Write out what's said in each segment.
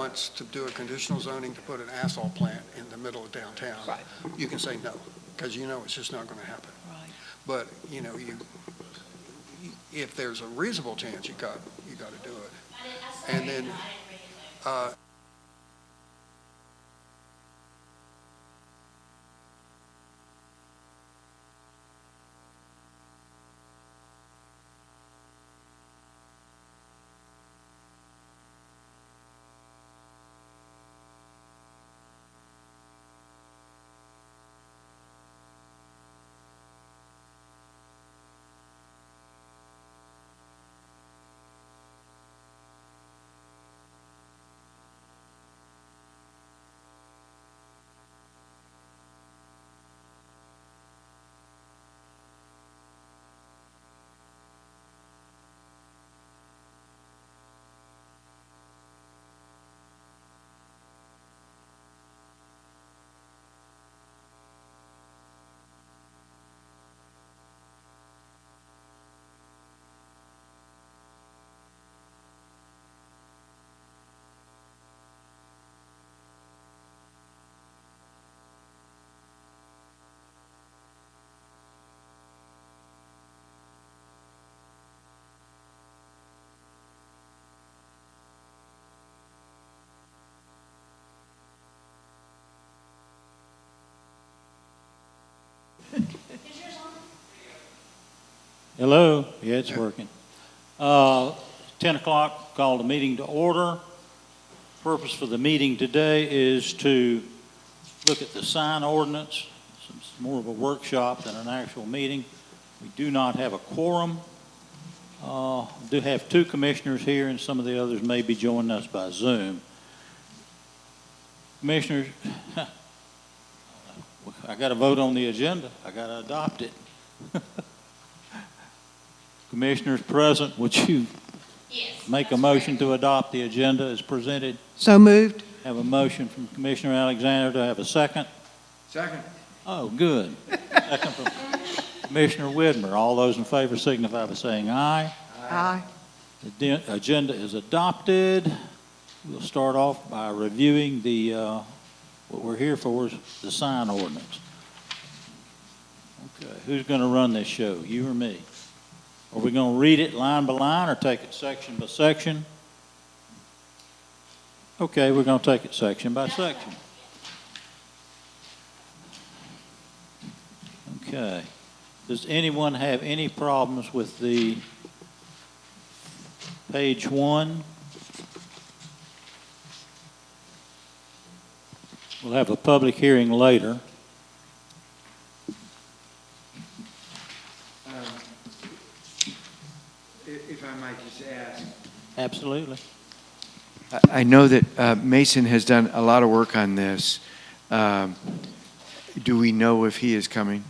wants to do a conditional zoning to put an asphalt plant in the middle of downtown, Right. you can say no, because you know it's just not going to happen. Right. But, you know, if there's a reasonable chance, you got to do it. And then, Hello? Yeah, it's working. 10 o'clock, call the meeting to order. Purpose for the meeting today is to look at the sign ordinance. It's more of a workshop than an actual meeting. We do not have a quorum. Do have 2 commissioners here, and some of the others may be joining us by Zoom. Commissioners, I got to vote on the agenda. I got to adopt it. Commissioners present, would you make a motion to adopt the agenda as presented? So moved. Have a motion from Commissioner Alexander. Do I have a second? second. Oh, good. Second from Commissioner Widmer. All those in favor signify by saying aye. Aye. The agenda is adopted. We'll start off by reviewing the what we're here for is the sign ordinance. Okay, who's going to run this show, you or me? Are we going to read it line by line or take it section by section? Okay, we're going to take it section by section. Okay. Does anyone have any problems with the page 1? We'll have a public hearing later. If I might just ask. Absolutely. I know that Mason has done a lot of work on this. Do we know if he is coming?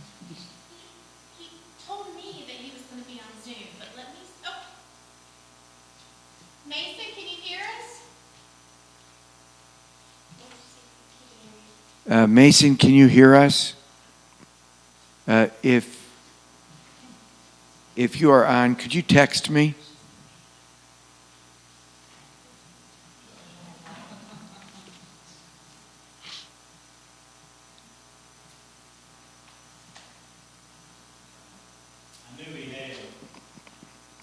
He told me that he was going to be on Zoom, but let me... Oh. Mason, can you hear us? Mason, can you hear us? If you are on, could you text me?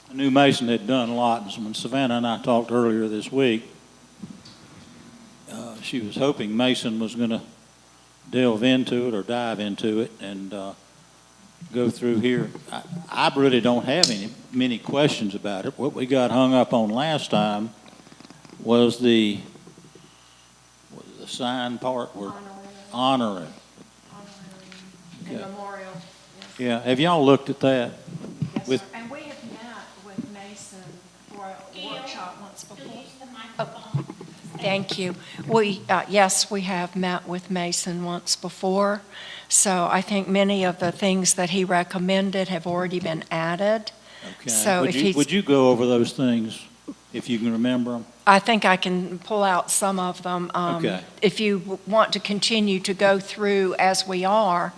I knew Mason had done a lot, and when Savannah and I talked earlier this week, she was hoping Mason was going to delve into it or dive into it and go through here. I really don't have many questions about it. What we got hung up on last time was the sign part where honoring. And memorial. Yeah, have y'all looked at that? Yes, With- sir. And we have met with Mason for a workshop once before. Use the microphone. Thank you. Yes, we have met with Mason once before. So I think many of the things that he recommended have already been added. Okay. So Would you go over those things if you can remember them? I think I can pull out some of them. Okay. If you want to continue to go through as we are,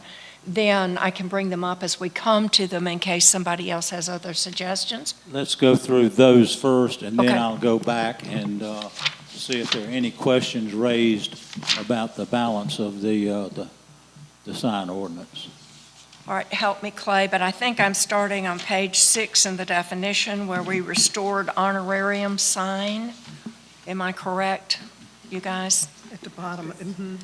then I can bring them up as we come to them in case somebody else has other suggestions. Let's go through those first, and then Okay. I'll go back and see if there are any questions raised about the balance of the sign ordinance. All right, help me, Clay, but I think I'm starting on page 6 in the definition where we restored honorarium sign. Am I correct, you guys? At the bottom, mhm.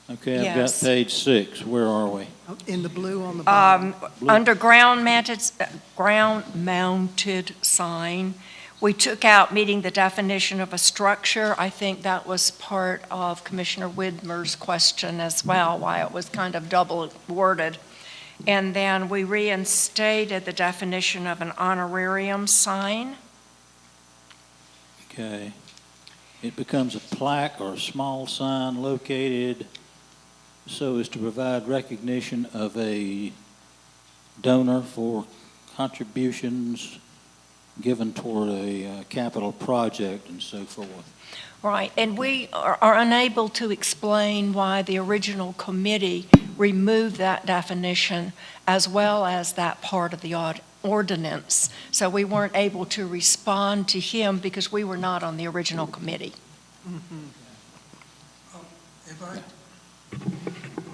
Okay, I've got Yes. page 6. Where are we? In the blue on the bottom. Under ground-mounted sign, we took out meeting the definition of a structure. I think that was part of Commissioner Widmer's question as well, why it was kind of double worded. And then we reinstated the definition of an honorarium sign. Okay. It becomes a plaque or a small sign located so as to provide recognition of a donor for contributions given toward a capital project and so forth. Right, and we are unable to explain why the original committee removed that definition as well as that part of the ordinance. So we weren't able to respond to him because we were not on the original committee. If I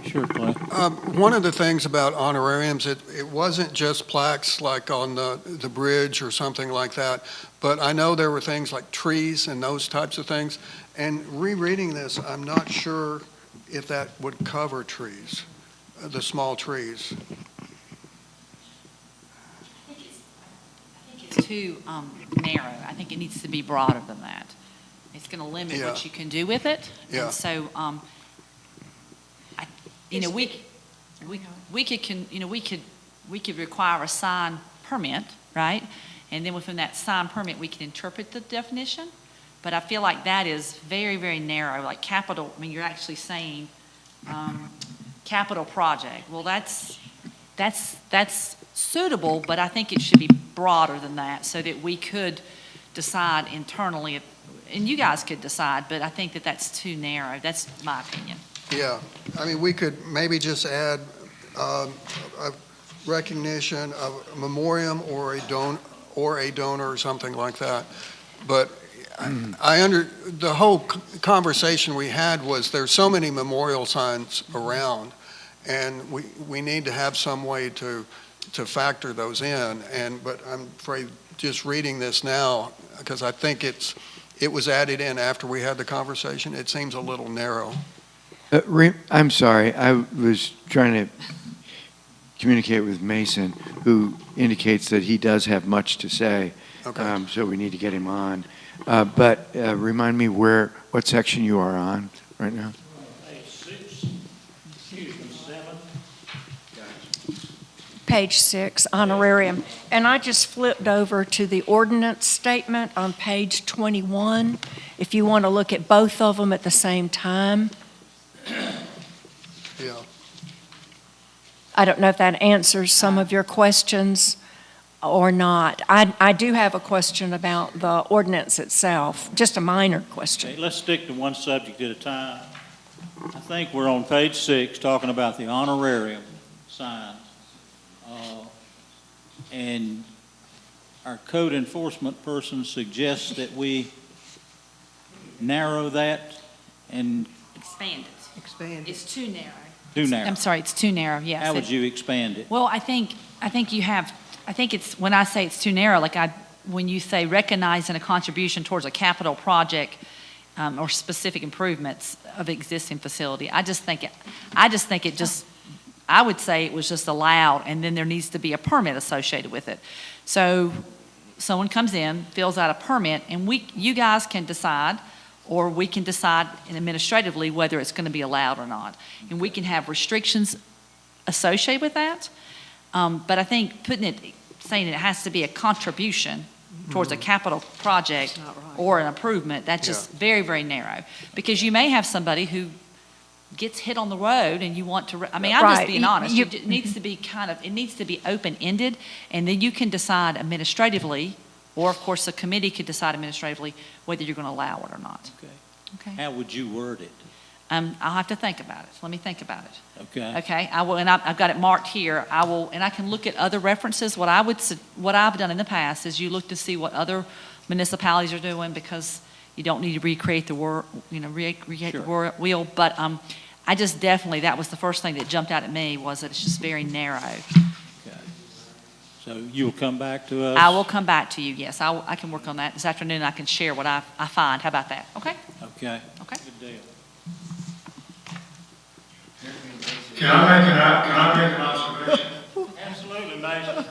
Sure, Clay. One of the things about honorariums, it wasn't just plaques like on the bridge or something like that, but I know there were things like trees and those types of things. And rereading this, I'm not sure if that would cover trees, the small trees. I think it's too narrow. I think it needs to be broader than that. It's going to limit Yeah. what you can do with it. Yeah. And so, we could require a sign permit, right? And then within that sign permit, we can interpret the definition. But I feel like that is very, very narrow, like capital, I mean, you're actually saying capital project. Well, that's suitable, but I think it should be broader than that so that we could decide internally, and you guys could decide, but I think that that's too narrow. That's my opinion. Yeah, I mean, we could maybe just add a recognition of a memoriam or a donor or something like that. But the whole conversation we had was there's so many memorial signs around, and we need to have some way to factor those in. But I'm afraid just reading this now, because I think it was added in after we had the conversation, it seems a little narrow. I'm sorry, I was trying to communicate with Mason, who indicates that he does have much to say. Okay. So we need to get him on. But remind me what section you are on right now? Page 6, excuse me, 7. Page 6, honorarium. And I just flipped over to the ordinance statement on page 21, if you want to look at both of them at the same time. Yeah. I don't know if that answers some of your questions or not. I do have a question about the ordinance itself, just a minor question. Okay, let's stick to one subject at a time. I think we're on page 6, talking about the honorarium signs. And our code enforcement person suggests that we narrow that and Expand it. Expand. It's too narrow. do narrow. I'm sorry, it's too narrow, yes. How would you expand it? Well, I think it's, when I say it's too narrow, when you say recognizing a contribution towards a capital project or specific improvements of existing facility, I would say it was just allowed, and then there needs to be a permit associated with it. So someone comes in, fills out a permit, and you guys can decide, or we can decide administratively whether it's going to be allowed or not. And we can have restrictions associated with that. But I think saying it has to be a contribution towards a capital project or an improvement, that's just very, very narrow. Because you may have somebody who gets hit on the road and you want to, I'm just being honest. It needs to be it needs to be open-ended, and then you can decide administratively, or of course the committee could decide administratively whether you're going to allow it or not. Okay. Okay. How would you word it? I'll have to think about it. Let me think about it. Okay. Okay, I will, and I've got it marked here. I will, and I can look at other references. What I've done in the past is you look to see what other municipalities are doing, because you don't need to recreate the recreate the wheel. But I just definitely, that was the first thing that jumped out at me, was that it's just very narrow. Okay. So you'll come back to us? I will come back to you, yes. I can work on that this afternoon. I can share what I find. How about that? Okay? Okay. Okay. Good deal. Can I make an observation? Absolutely, Mason.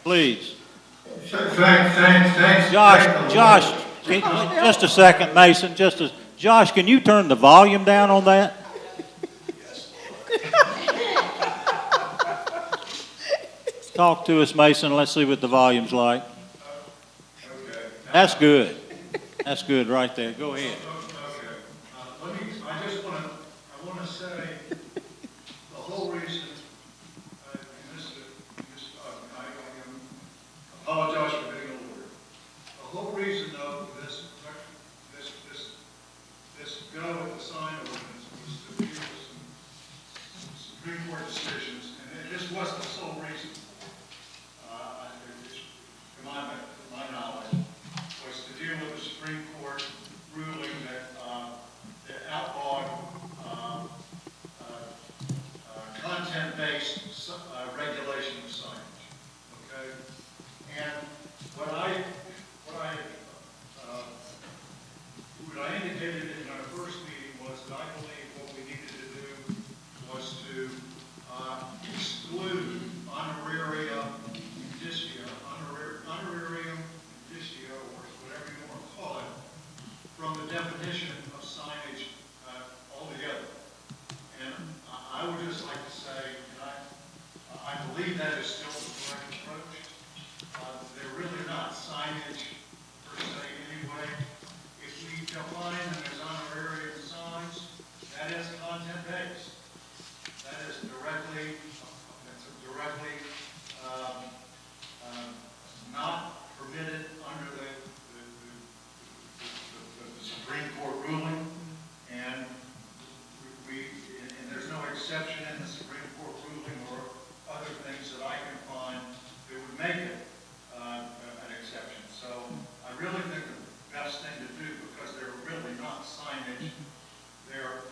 Please. Thanks. Josh, just a second, Mason, Josh, can you turn the volume down on that? Talk to us, Mason, let's see what the volume's like. Okay. That's good. That's good right there. Go ahead. Okay. I want to say, the whole reason, I apologize for being over. The whole reason though, this go with the sign ordinance was to deal with some Supreme Court decisions, and this wasn't the sole reason. To my knowledge, was to deal with the Supreme Court ruling that outlawed content-based regulation of signage. Okay, and what I indicated in our first meeting was that I believe what we needed to do was to exclude honorarium indicia, or whatever you want to call it, from the definition of signage altogether. And I would just like to say, and I believe that is still the correct approach. They're really not signage per se anyway. If we define them as honorarium signs, that is content-based. That is directly not permitted under the Supreme Court ruling, and there's no exception in the Supreme Court ruling or other things that I can find that would make it an exception. So I really think the best thing to do, because they're really not signage, they're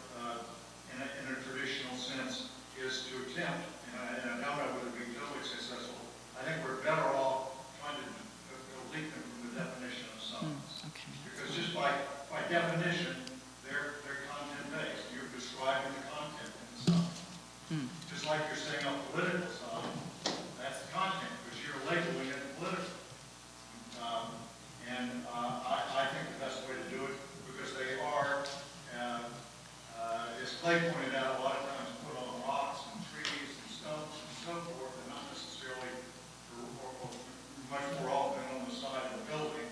in a traditional sense, is to attempt, and I don't know whether it'd be totally successful. I think we're better off trying to delete them from the definition of signs. Okay. Because just by definition, they're content-based. You're describing the content in the sign. Just like you're saying a political sign, that's the content, because you're labeling it political. I think the best way to do it, because they are, as Clay pointed out, a lot of times put on rocks and trees and stones and so forth, and not necessarily, or much more often on the side of the building.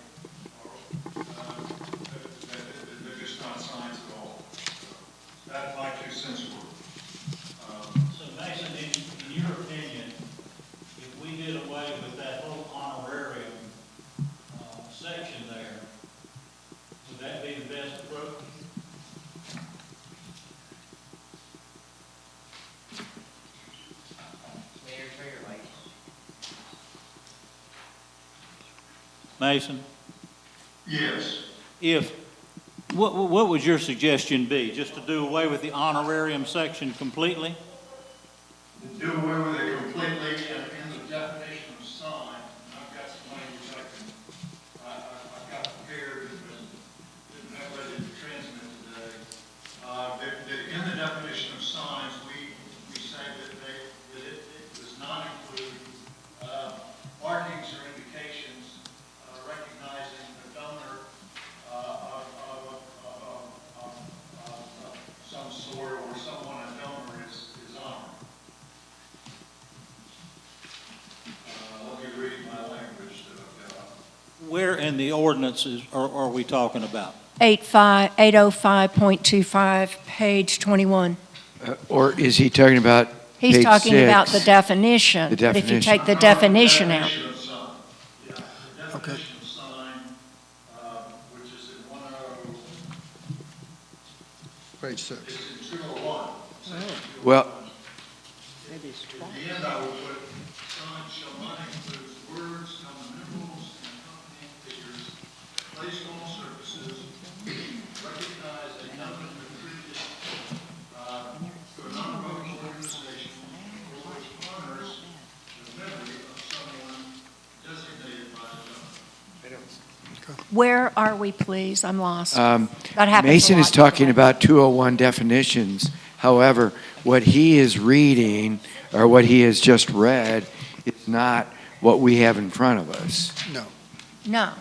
They're just not signs at all. So that's my 2 cents worth. So Mason, in your opinion, if we did away with that whole honorarium section there, would that be the best approach? Mason, Yes. what would your suggestion be? Just to do away with the honorarium section completely? Do away with it completely, and in the definition of sign, I've got some language I've got prepared, but didn't have ready to transmit today. That in the definition of signs, we say that it does not include markings or indications recognizing the donor of some sort, or someone a donor is honoring. Let me read my language that I've got. Where in the ordinances are we talking about? 805.25, page 21. Or is he talking about He's page talking about the 6? definition. The But if you definition. take the definition out. Definition of sign. Yeah, the definition of sign, which is in 10. Page 6. It's in 201. Well, At the end, I will put, signs shall not include words, common numerals, and accompanying figures placed on surfaces, recognize a government contributed to a non-profit organization or which honors the memory of someone designated by the government. Where are we, please? I'm lost. That happens a Mason is lot. talking about 201 definitions. However, what he is reading, or what he has just read, is not what we have in front of us. No.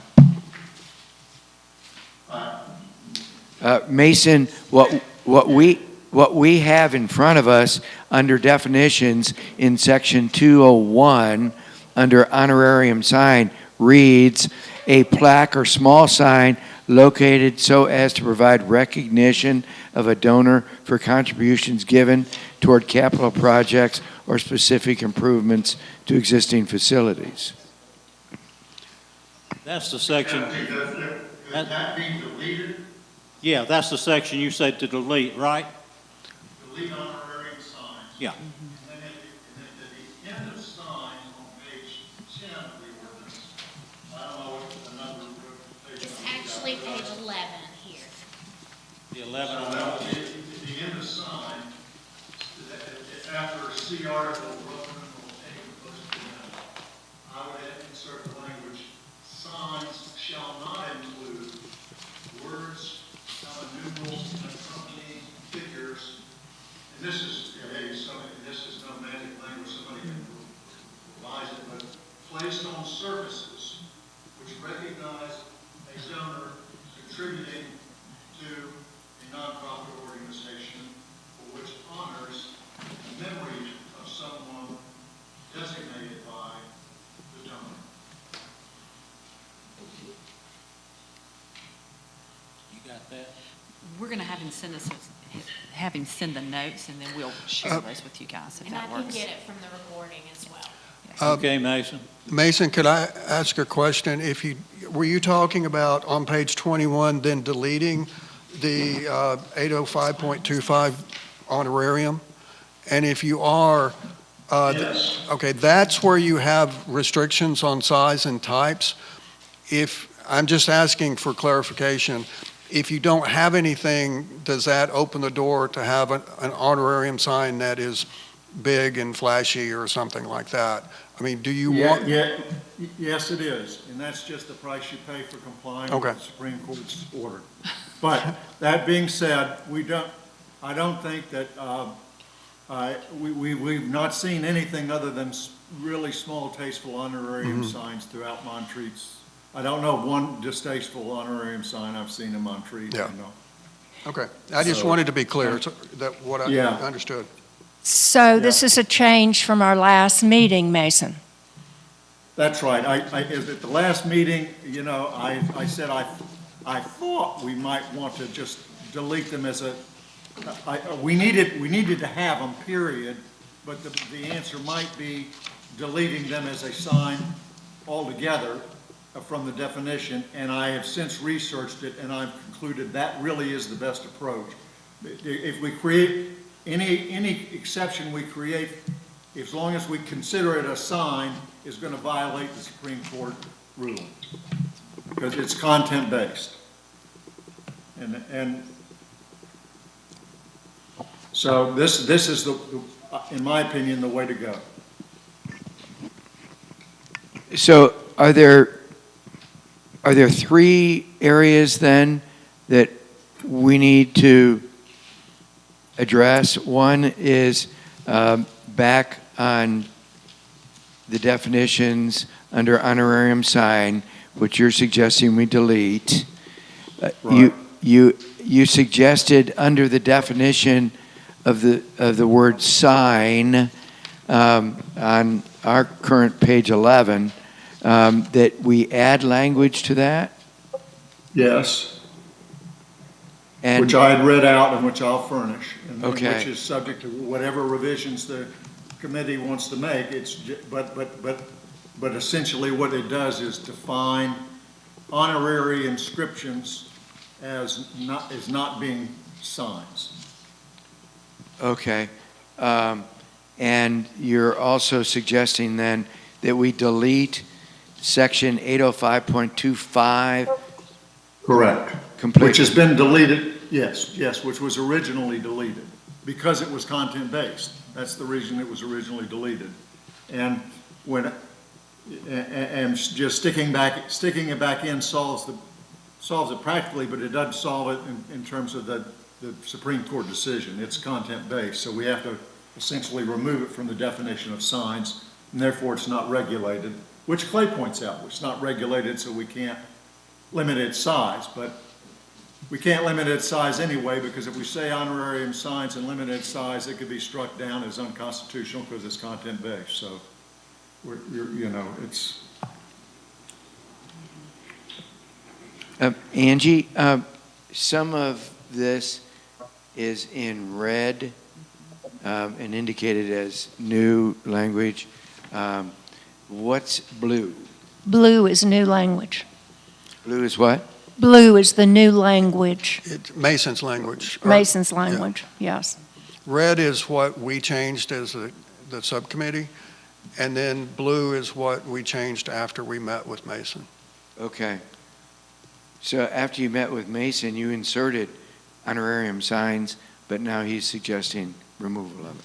Mason, what we have in front of us under definitions in section 201, under honorarium sign, reads, a plaque or small sign located so as to provide recognition of a donor for contributions given toward capital projects or specific improvements to existing facilities. That's the section, Could that be deleted? yeah, that's the section you said to delete, right? Delete honorarium signs. Yeah. And then at the end of signs on page 10 of the ordinance, I don't know what the number, what page. It's actually page 11 here. The 11 on At the end of sign, after C article, Roman numeral A, opposed to N, I would insert the language, signs shall not include words, common numerals, and accompanying figures. And this is, this is no magic language, somebody can revise it, but placed on surfaces which recognize a donor contributing to a nonprofit organization for which honors the memory of someone designated by the donor. You got that? We're going to have him send the notes, and then we'll share those with you guys, if And I that can works. get it from the recording as well. Okay, Mason. Mason, could I ask a question? Were you talking about on page 21, then deleting the 805.25 honorarium? And if you are, Yes. okay, that's where you have restrictions on size and types. I'm just asking for clarification. If you don't have anything, does that open the door to have an honorarium sign that is big and flashy or something like that? I mean, do you want? Yes, it is, and that's just the price you pay for complying Okay. with the Supreme Court's order. But that being said, I don't think that, we've not seen anything other than really small tasteful honorarium signs throughout Montreat's. I don't know of one distasteful honorarium sign I've seen in Montreat. Yeah. You know. Okay, I just So- wanted to be clear that what I Yeah. understood. So this is a change from our last meeting, Mason. That's right. At the last meeting, I said I thought we might want to just delete them as we needed to have them, period, but the answer might be deleting them as a sign altogether from the definition, and I have since researched it, and I've concluded that really is the best approach. If we create any exception we create, as long as we consider it a sign, is going to violate the Supreme Court ruling, because it's content-based. And so this is in my opinion, the way to go. So are there three areas then that we need to address? One is back on the definitions under honorarium sign, which you're suggesting we delete. Right. You suggested under the definition of the word sign on our current page 11 that we add language to that. Yes. And Which I had read out and which I'll furnish. And Okay. which is subject to whatever revisions the committee wants to make. But essentially what it does is define honorary inscriptions as not being signs. Okay. And you're also suggesting then that we delete section 805.25 Correct. completely? Which has been deleted, yes, which was originally deleted, because it was content-based. That's the reason it was originally deleted. And and just sticking it back in solves it practically, but it doesn't solve it in terms of the Supreme Court decision. It's content-based, so we have to essentially remove it from the definition of signs, and therefore it's not regulated, which Clay points out. It's not regulated, so we can't limit its size, but we can't limit its size anyway, because if we say honorarium signs and limit its size, it could be struck down as unconstitutional because it's content-based. So, it's... Angie, some of this is in red and indicated as new language. What's blue? Blue is new language. Blue is what? Blue is the new language, It's Mason's language. Mason's language, yes. Red is what we changed as the subcommittee, and then blue is what we changed after we met with Mason. Okay. So after you met with Mason, you inserted honorarium signs, but now he's suggesting removal of it.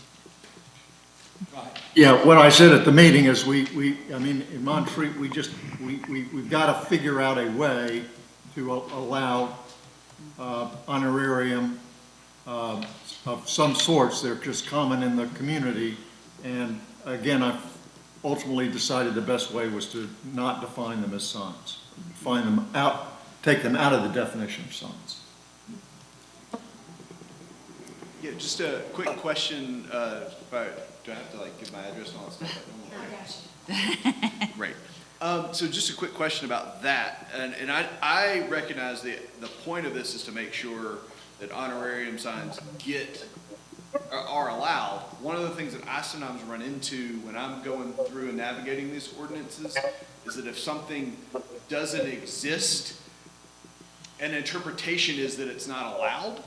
Yeah, what I said at the meeting is in Montreat, we've got to figure out a way to allow honorarium of some sorts. They're just common in the community. And again, I've ultimately decided the best way was to not define them as signs. Define them out, take them out of the definition of signs. Yeah, just a quick question. Do I have to give my address and all that stuff? Great. So just a quick question about that. And I recognize the point of this is to make sure that honorarium signs are allowed. One of the things that I sometimes run into when I'm going through and navigating these ordinances is that if something doesn't exist, an interpretation is that it's not allowed.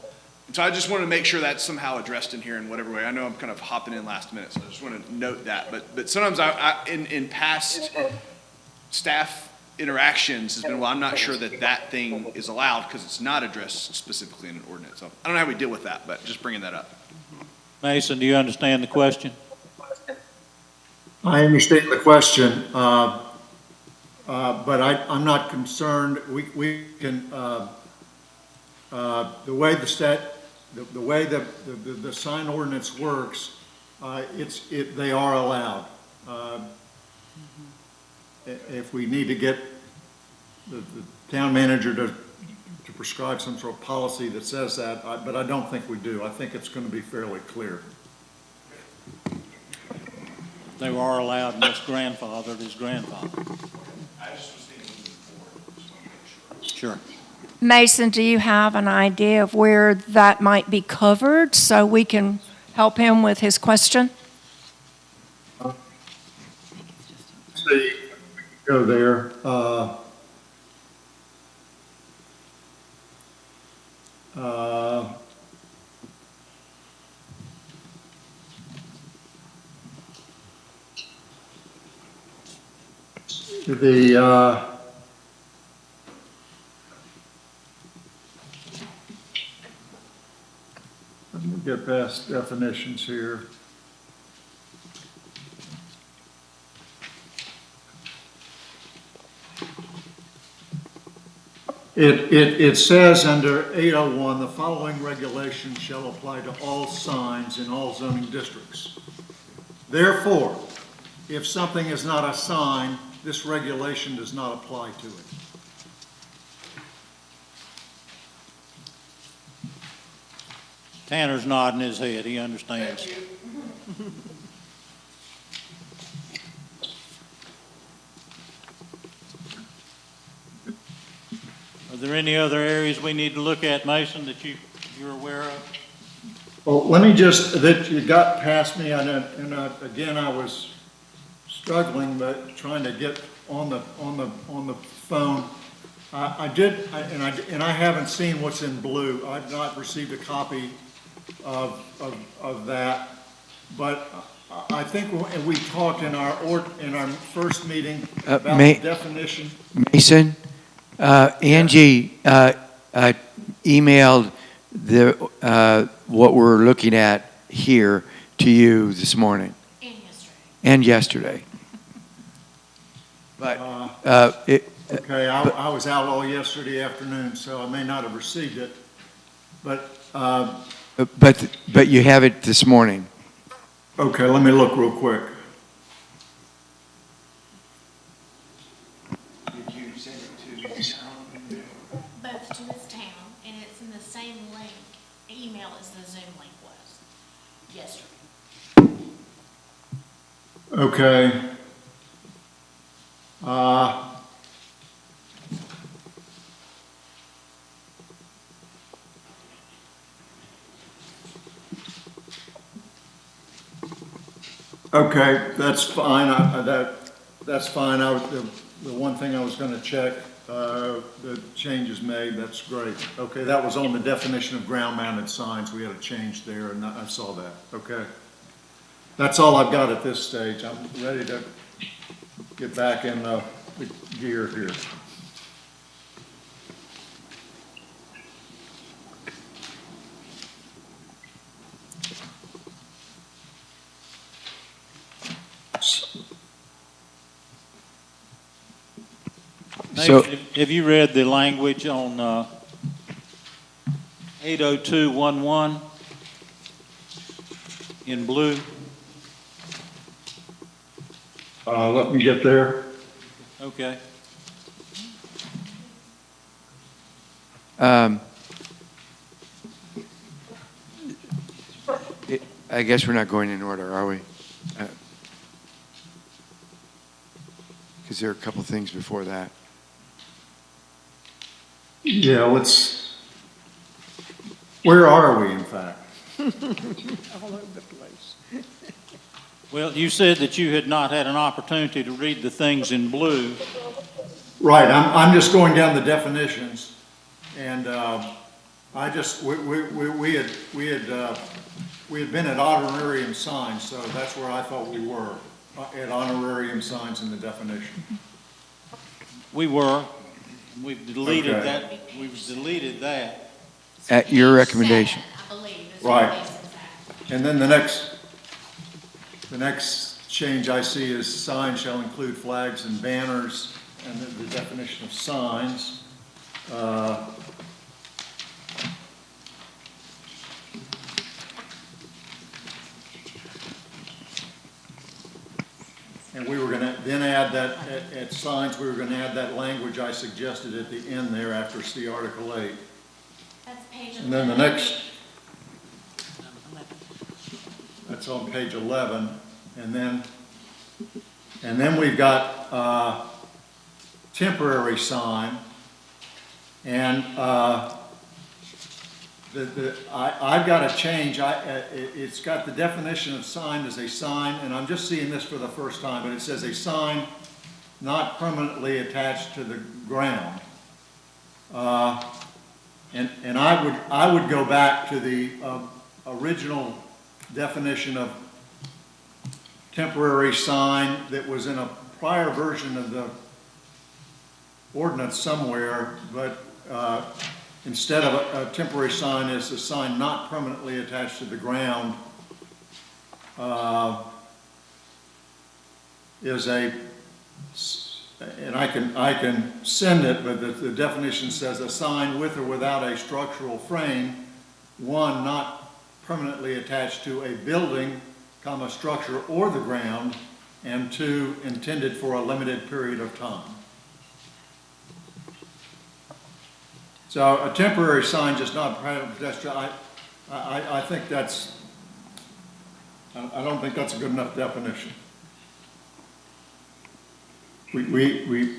And so I just wanted to make sure that's somehow addressed in here in whatever way. I know I'm kind of hopping in last minute, so I just want to note that. But sometimes in past staff interactions has been, well, I'm not sure that thing is allowed because it's not addressed specifically in an ordinance. So I don't know how we deal with that, but just bringing that up. Mason, do you understand the question? I understand the question, but I'm not concerned. We can the way the sign ordinance works, they are allowed. If we need to get the town manager to prescribe some sort of policy that says that, but I don't think we do. I think it's going to be fairly clear. They were allowed and it's grandfathered as grandfather. I just was thinking moving forward. Just want to make sure. Sure. Mason, do you have an idea of where that might be covered so we can help him with his question? See, go there. Let me get past definitions here. It says under 801, the following regulations shall apply to all signs in all zoning districts. Therefore, if something is not a sign, this regulation does not apply to it. Tanner's nodding his head. He understands. Are there any other areas we need to look at, Mason, that you're aware of? Well, let me just, that you got past me, and again, I was struggling, but trying to get on the phone. I haven't seen what's in blue. I've not received a copy of that. But I think we talked in our first meeting about the definition. Mason, Angie emailed what we're looking at here to you this morning And yesterday. and yesterday. But Okay, I was out all yesterday afternoon, so I may not have received it. But you have it this morning. okay, let me look real quick. Did you send it to Both to his town, and it's in the same email as the Zoom link was yesterday. Okay. Okay, that's fine. That's fine. The one thing I was going to check, the changes made, that's great. Okay, that was on the definition of ground-mounted signs. We had a change there, and I saw that. Okay. That's all I've got at this stage. I'm ready to get back in the gear here. So- Have you read the language on 80211 in blue? Let me get there. Okay. I guess we're not going in order, are we? Because there are a couple things before that. Yeah, where are we, in fact? All over the place. Well, you said that you had not had an opportunity to read the things in blue. Right, I'm just going down the definitions, and we had been at honorarium signs, so that's where I thought we were, at honorarium signs in the definition. We were. We've deleted Okay. that. We've deleted that. At your recommendation. I believe, is Right. what Mason's at. And then the next change I see is signs shall include flags and banners, and then the definition of signs. And we were gonna then add that, at signs, we were gonna add that language I suggested at the end there after see Article 8. That's page 11. And then the next, that's on page 11, and then we've got temporary sign, and I've got to change. It's got the definition of sign as a sign, and I'm just seeing this for the first time, but it says a sign not permanently attached to the ground. And I would go back to the original definition of temporary sign that was in a prior version of the ordinance somewhere, but instead of a temporary sign, is a sign not permanently attached to the ground, is a, and I can send it, but the definition says a sign with or without a structural frame, one, not permanently attached to a building, comma, structure or the ground, and two, intended for a limited period of time. So a temporary sign just not pedestrian, I think that's, I don't think that's a good enough definition. We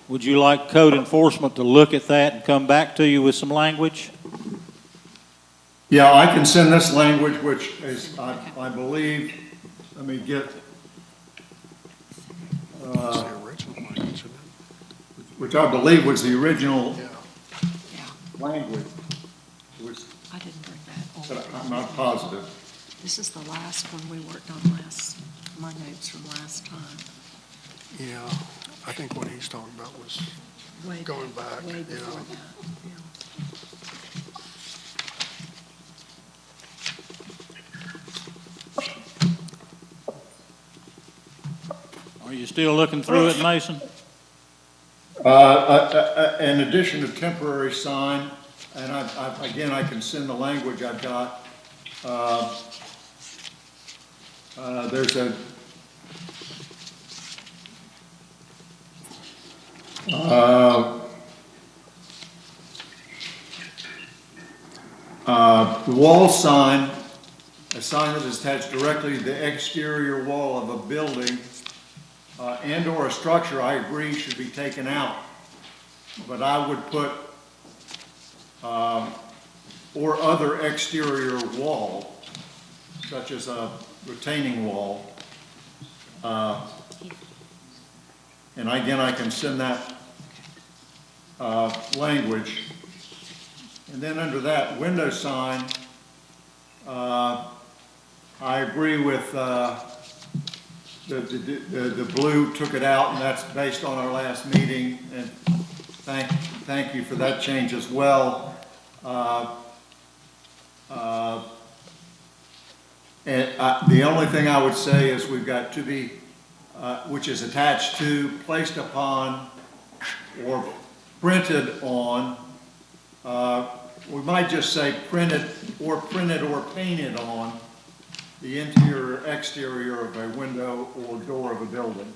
Would you like code enforcement to look at that and come back to you with some language? yeah, I can send this language, which is, I believe, let me get, It's the original language, isn't it? which I believe was the original Yeah, language, which, I didn't bring that but over. I'm not positive. This is the last one we worked on last, my notes from last time. Yeah, I think what he's talking about was Way going back, Way yeah. before that, yeah. Are you still looking through it, Mason? In addition to temporary sign, and again, I can send the language I've got. There's a wall sign, a sign that is attached directly to the exterior wall of a building and/or a structure, I agree, should be taken out. But I would put, or other exterior wall, such as a retaining wall. And again, I can send that language. And then under that, window sign, I agree with the blue took it out, and that's based on our last meeting, and thank you for that change as well. The only thing I would say is we've got to be, which is attached to, placed upon, or printed on. We might just say printed or painted on the interior or exterior of a window or door of a building.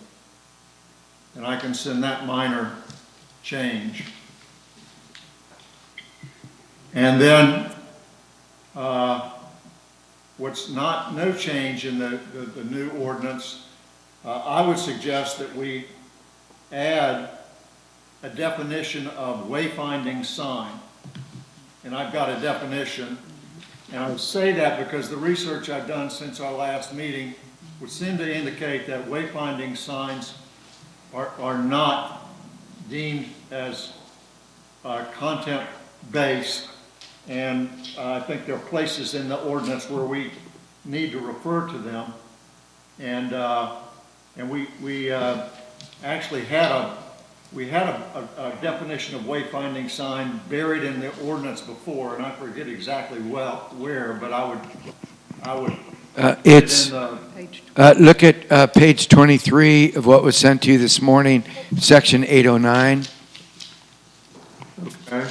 And I can send that minor change. And then what's no change in the new ordinance, I would suggest that we add a definition of wayfinding sign. And I've got a definition. And I would say that because the research I've done since our last meeting would seem to indicate that wayfinding signs are not deemed as content-based. And I think there are places in the ordinance where we need to refer to them. And we actually had a definition of wayfinding sign buried in the ordinance before, and I forget exactly where, but I would. Look at page 23 of what was sent to you this morning, section 809. Okay.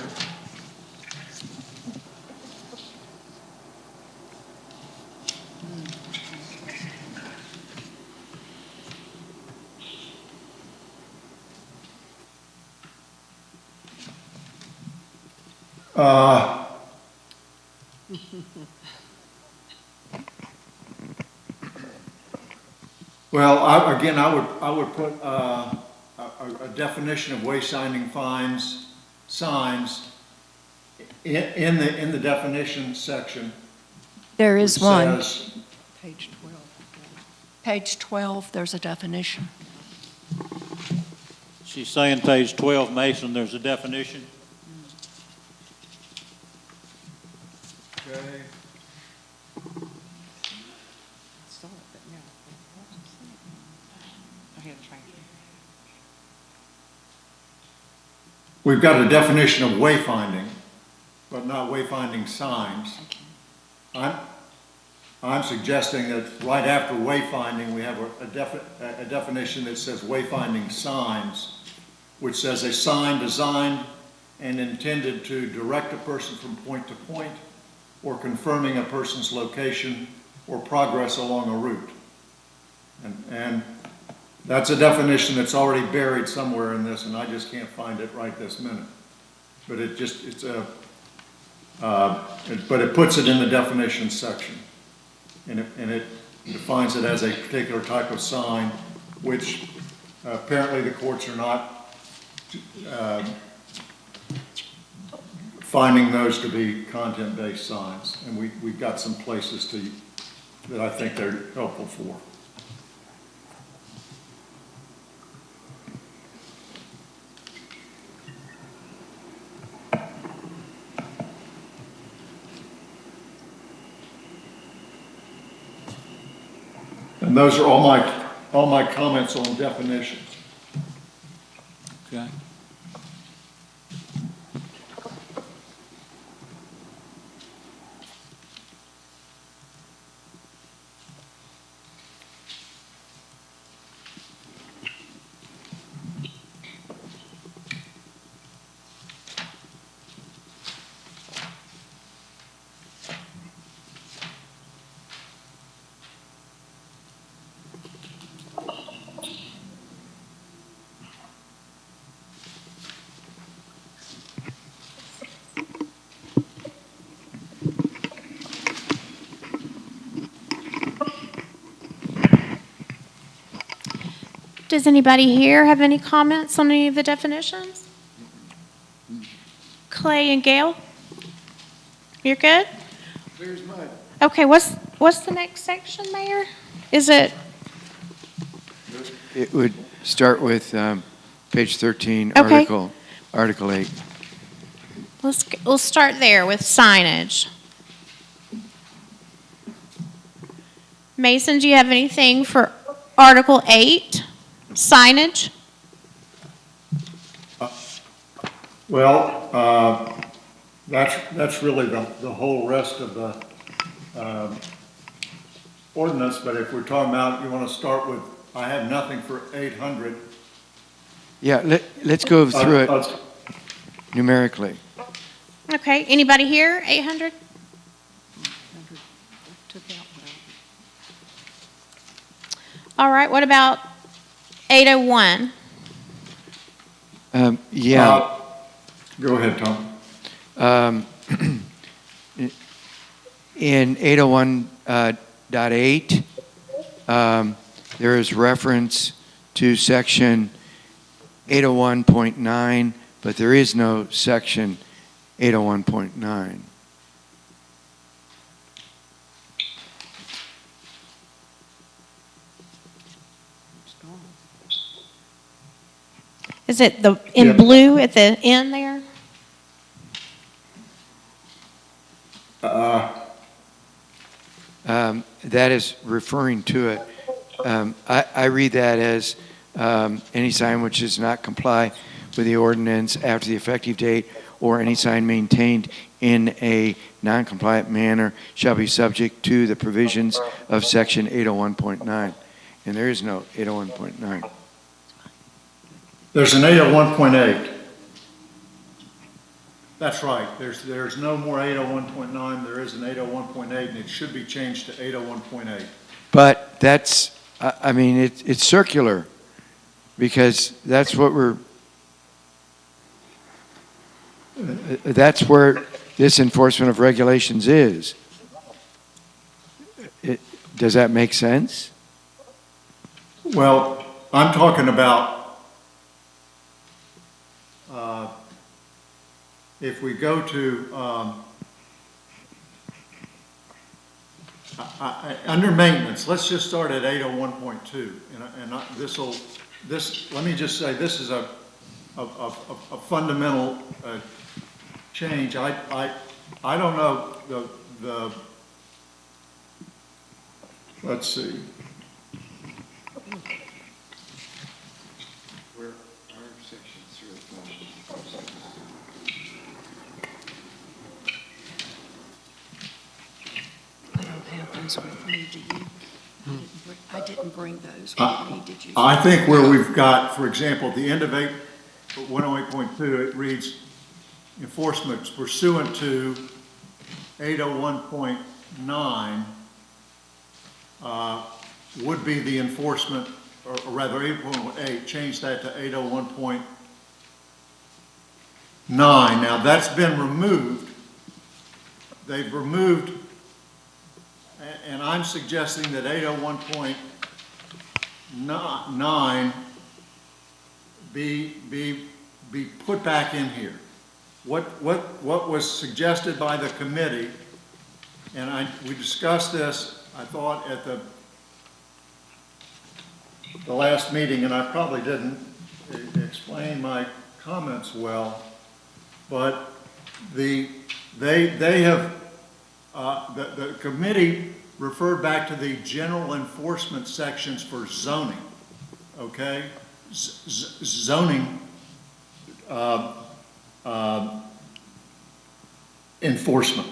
Well, I would put a definition of wayfinding signs in the definition section. There is which one. says, Page 12. Page 12, there's a definition. She's saying page 12, Mason, there's a definition. okay, we've got a definition of wayfinding, but not wayfinding signs. I'm suggesting that right after wayfinding, we have a definition that says wayfinding signs, which says a sign designed and intended to direct a person from point to point or confirming a person's location or progress along a route. And that's a definition that's already buried somewhere in this, and I just can't find it right this minute. But but it puts it in the definition section. And it defines it as a particular type of sign, which apparently the courts are not finding those to be content-based signs. And we've got some places that I think they're helpful for. And those are all my comments on definitions. Okay. Does anybody here have any comments on any of the definitions? Clay and Gail? You're good? There's mine. Okay, what's the next section, Mayor? Is it, It would start with page 13, Okay. Article 8. we'll start there with signage. Mason, do you have anything for Article 8, signage? Well, that's really the whole rest of the ordinance, but if we're talking about, you want to start with, I have nothing for 800. Yeah, let's go through it numerically. Okay, anybody here, 800? All right, what about 801? Yeah. Go ahead, Tom. In 801.8, there is reference to section 801.9, but there is no section 801.9. Is it in Yeah. blue at the end there? That is referring to it. I read that as any sign which does not comply with the ordinance after the effective date, or any sign maintained in a non-compliant manner shall be subject to the provisions of section 801.9. And there is no 801.9. There's an 801.8. That's right. There's no more 801.9. There is an 801.8, and it should be changed to 801.8. But that's, I mean, it's circular, because that's what that's where this enforcement of regulations is. Does that make sense? Well, I'm talking about, if we go to, under maintenance, let's just start at 801.2, let me just say, this is a fundamental change. I don't know let's see. Where are sections through? I don't have those with me, do you? I didn't bring those with me, did you? I think where we've got, for example, at the end of 108.2, it reads, enforcement pursuant to 801.9 would be the enforcement, or rather 8.8, change that to 801.9. Now, that's been removed. They've removed, and I'm suggesting that 801.9 be put back in here. What was suggested by the committee, and we discussed this, I thought, at the last meeting, and I probably didn't explain my comments well, but the committee referred back to the general enforcement sections for zoning, okay? Zoning enforcement.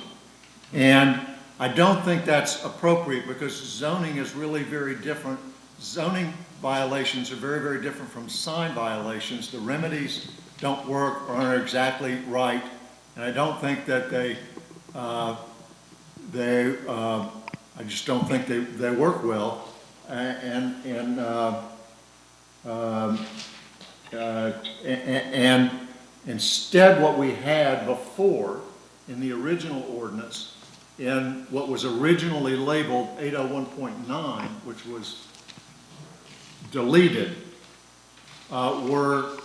And I don't think that's appropriate because zoning is really very different. Zoning violations are very, very different from sign violations. The remedies don't work or aren't exactly right. And I don't think that I just don't think they work well. And instead what we had before in the original ordinance, in what was originally labeled 801.9, which was deleted, were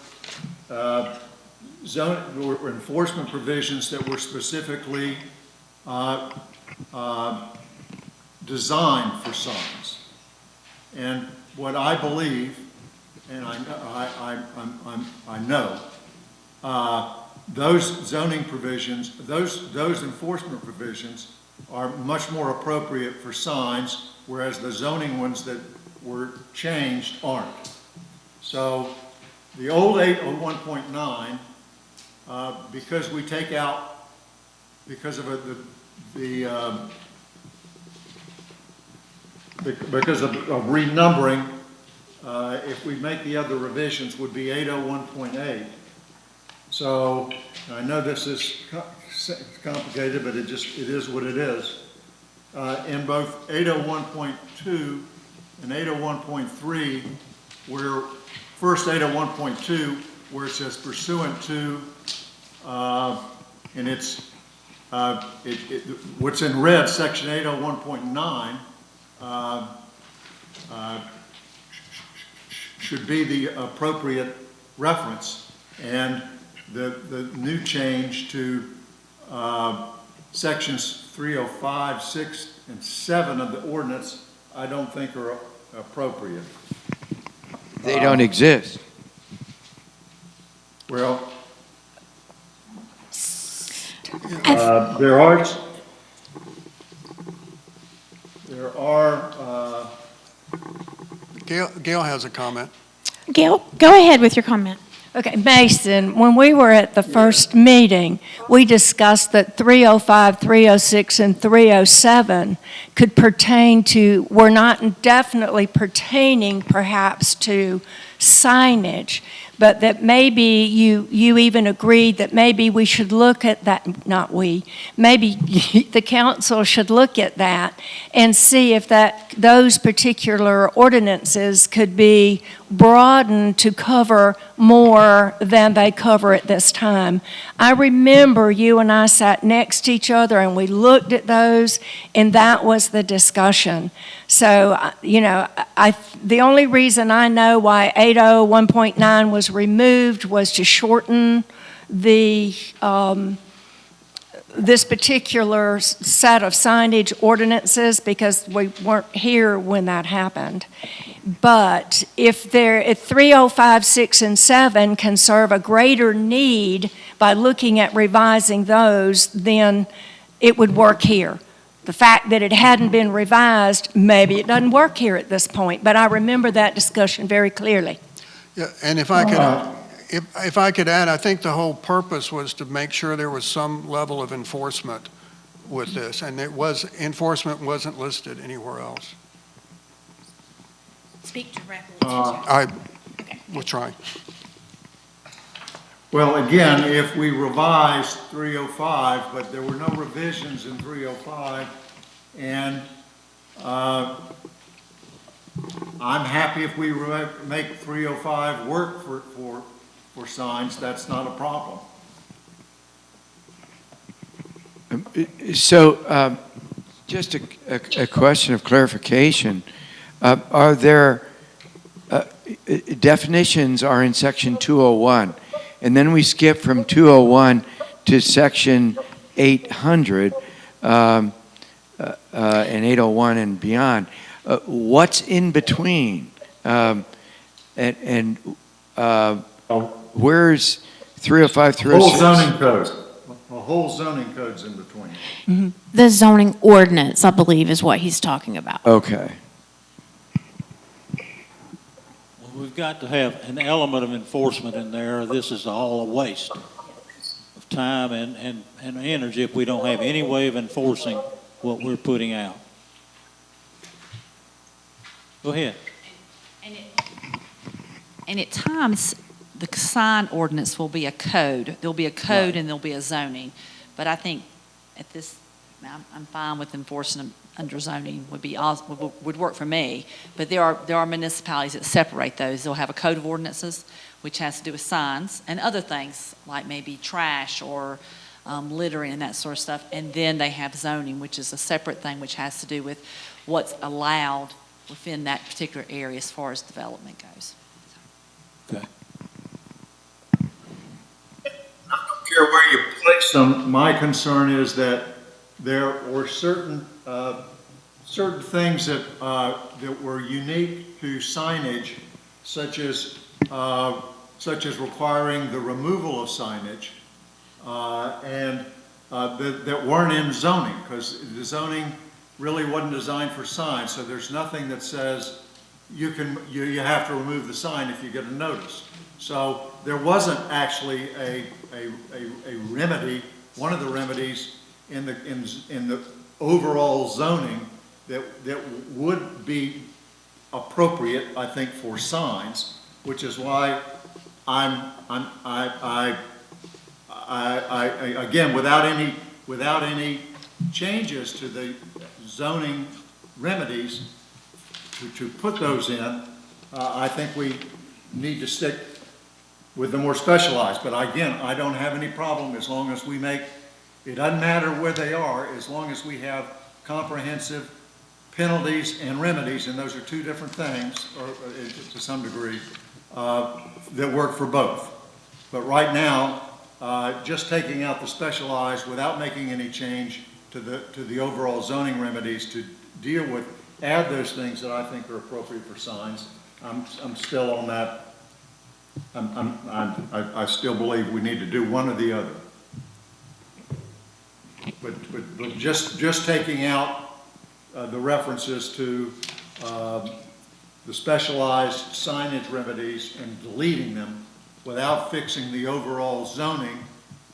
enforcement provisions that were specifically designed for signs. And what I believe, and I know, those zoning provisions, those enforcement provisions are much more appropriate for signs, whereas the zoning ones that were changed aren't. So the old 801.9, because we take out, because of because of renumbering, if we make the other revisions, would be 801.8. So I know this is complicated, but it is what it is. In both 801.2 and 801.3, where first 801.2, where it says pursuant to, and it's what's in red, section 801.9, should be the appropriate reference, and the new change to sections 305, 6, and 7 of the ordinance, I don't think are appropriate. They don't exist. Well, there are, Gail has a comment. Gail, go ahead with your comment. Okay, Mason, when we were at the first meeting, we discussed that 305, 306, and 307 could pertain to, were not definitely pertaining perhaps to signage, but that maybe you even agreed that maybe we should look at that, not we, maybe the council should look at that and see if those particular ordinances could be broadened to cover more than they cover at this time. I remember you and I sat next to each other and we looked at those, and that was the discussion. So, the only reason I know why 801.9 was removed was to shorten the this particular set of signage ordinances, because we weren't here when that happened. But if 305, 6, and 7 can serve a greater need by looking at revising those, then it would work here. The fact that it hadn't been revised, maybe it doesn't work here at this point, but I remember that discussion very clearly. Yeah, and if I could add, I think the whole purpose was to make sure there was some level of enforcement with this, and enforcement wasn't listed anywhere else. Speak directly to We'll try. well, again, if we revised 305, but there were no revisions in 305, and I'm happy if we make 305 work for signs, that's not a problem. So, just a question of clarification. Are there, definitions are in section 201, and then we skip from 201 to section 800, and 801 and beyond. What's in between? Where's 305, 306? Whole zoning code. whole zoning code's in between. The zoning ordinance, I believe, is what he's talking about. Okay. Well, we've got to have an element of enforcement in there. This is all a waste of time and energy if we don't have any way of enforcing what we're putting out. Go ahead. And at times, the sign ordinance will be a code. There'll be a code and there'll be a zoning. But I think at this, I'm fine with enforcing them under zoning would work for me. But there are municipalities that separate those. They'll have a code of ordinances, which has to do with signs and other things like maybe trash or littering and that sort of stuff. And then they have zoning, which is a separate thing, which has to do with what's allowed within that particular area as far as development goes. Okay. I don't care where you place them. My concern is that there were certain things that were unique to signage, such as requiring the removal of signage, that weren't in zoning, because the zoning really wasn't designed for signs. So there's nothing that says you have to remove the sign if you get a notice. So there wasn't actually a remedy, one of the remedies in the overall zoning that would be appropriate, I think, for signs, which is why again, without any changes to the zoning remedies to put those in, I think we need to stick with the more specialized. But again, I don't have any problem as long as we make, it doesn't matter where they are, as long as we have comprehensive penalties and remedies, and those are two different things, or to some degree, that work for both. But right now, just taking out the specialized without making any change to the overall zoning remedies to deal with, add those things that I think are appropriate for signs. I'm still on that. I still believe we need to do one or the other. But just taking out the references to the specialized signage remedies and deleting them without fixing the overall zoning,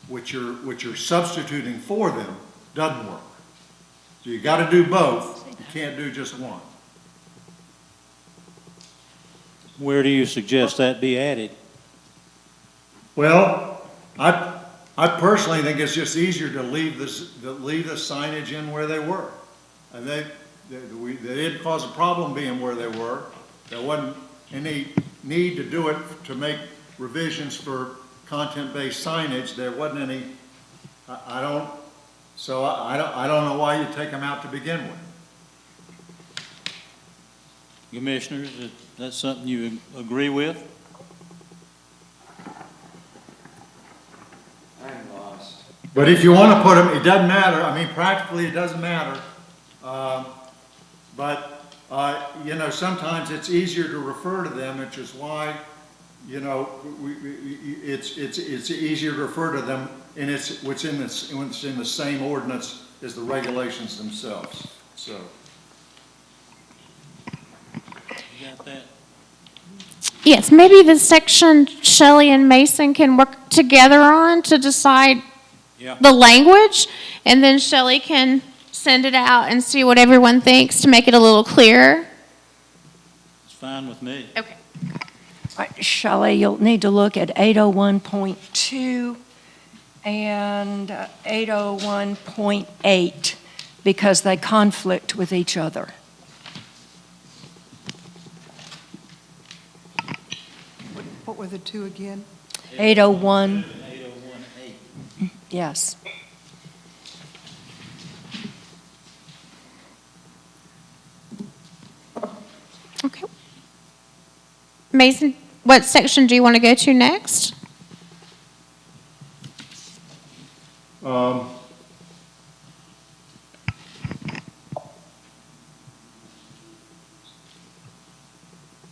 which you're substituting for them, doesn't work. So you got to do both. You can't do just one. Where do you suggest that be added? Well, I personally think it's just easier to leave the signage in where they were. And they didn't cause a problem being where they were. There wasn't any need to do it to make revisions for content-based signage. There wasn't any, I don't know why you take them out to begin with. Commissioners, is that something you agree with? I'm lost. But if you want to put them, it doesn't matter. I mean, practically it doesn't matter. You know, sometimes it's easier to refer to them, which is why, you know, it's easier to refer to them, and it's in the same ordinance as the regulations themselves. So. You got that? Yes, maybe the section Shelley and Mason can work together on to decide Yeah. the language, and then Shelley can send it out and see what everyone thinks to make it a little clearer. It's fine with me. Okay. All right, Shelley, you'll need to look at 801.2 and 801.8 because they conflict with each other. What were the two again? 801, 801.8. yes. Okay. Mason, what section do you want to go to next?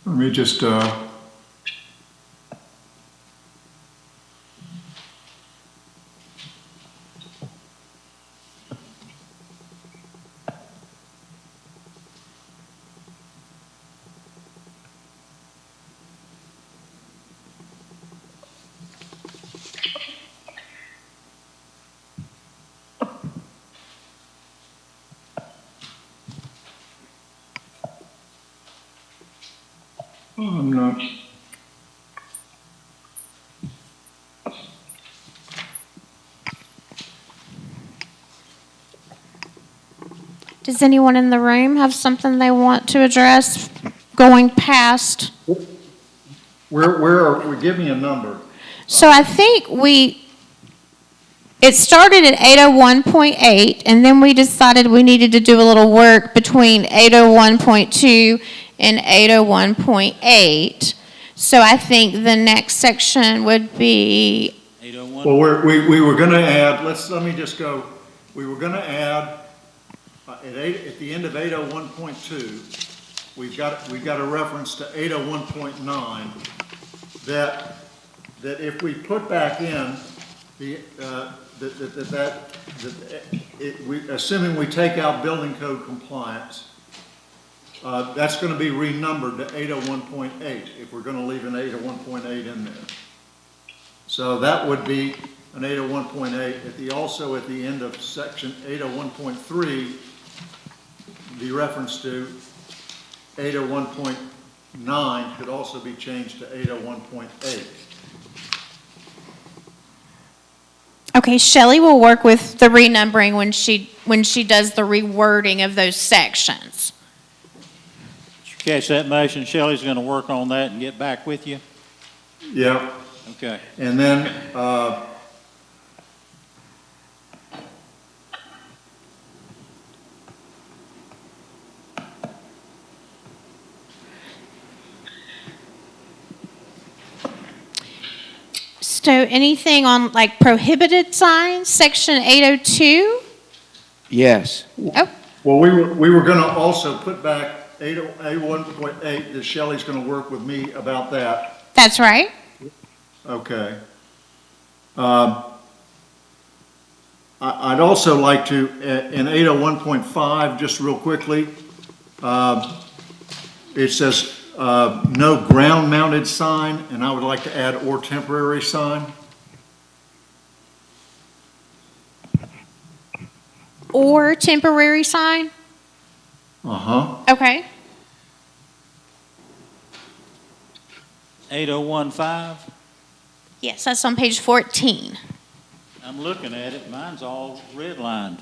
Let me just, I'm not. Does anyone in the room have something they want to address going past? Give me a number. So I think it started at 801.8, and then we decided we needed to do a little work between 801.2 and 801.8. So I think the next section would be, 801. Well, we were gonna add, let me just go, we were gonna add, at the end of 801.2, we've got a reference to 801.9, that if we put back in assuming we take out building code compliance, that's gonna be renumbered to 801.8, if we're gonna leave an 801.8 in there. So that would be an 801.8. Also at the end of section 801.3, the reference to 801.9 could also be changed to 801.8. okay, Shelley will work with the renumbering when she does the rewording of those sections. Did you catch that motion? Shelley's going to work on that and get back with you? Yeah. Okay. And then, So anything on like prohibited signs, section 802? Yes. Oh, well, we were gonna also put back 801.8, that Shelley's gonna work with me about that. that's right. Okay. I'd also like to, in 801.5, just real quickly, it says, no ground-mounted sign, and I would like to add or temporary sign. Or temporary sign? Uh-huh. Okay. 8015. Yes, that's on page 14. I'm looking at it. Mine's all redlined.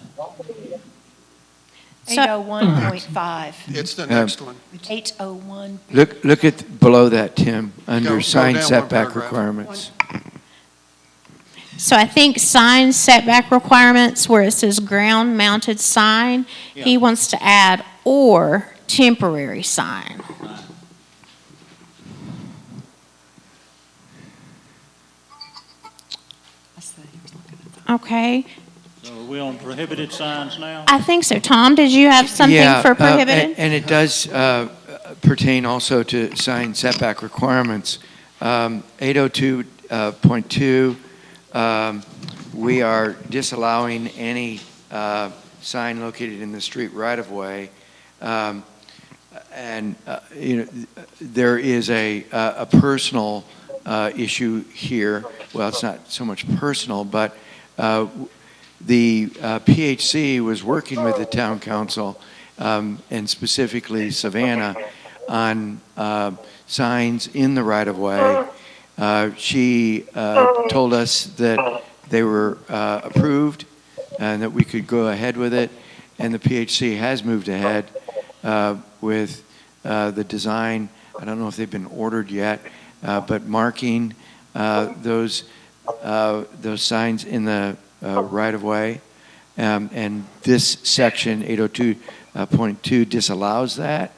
So- 801.5, It's the next one. 801. Look at below that, Tim, under Go sign down one setback paragraph. requirements. So I think sign setback requirements, where it says ground-mounted sign, he Yeah. wants to add or temporary sign. Okay, So are we on prohibited signs now? I think so. Tom, did you have something Yeah, for prohibited? and it does pertain also to sign setback requirements. 802.2, we are disallowing any sign located in the street right-of-way. There is a personal issue here. Well, it's not so much personal, but the PHC was working with the town council, and specifically Savannah, on signs in the right-of-way. She told us that they were approved and that we could go ahead with it, and the PHC has moved ahead with the design. I don't know if they've been ordered yet, but marking those signs in the right-of-way. And this section, 802.2, disallows that,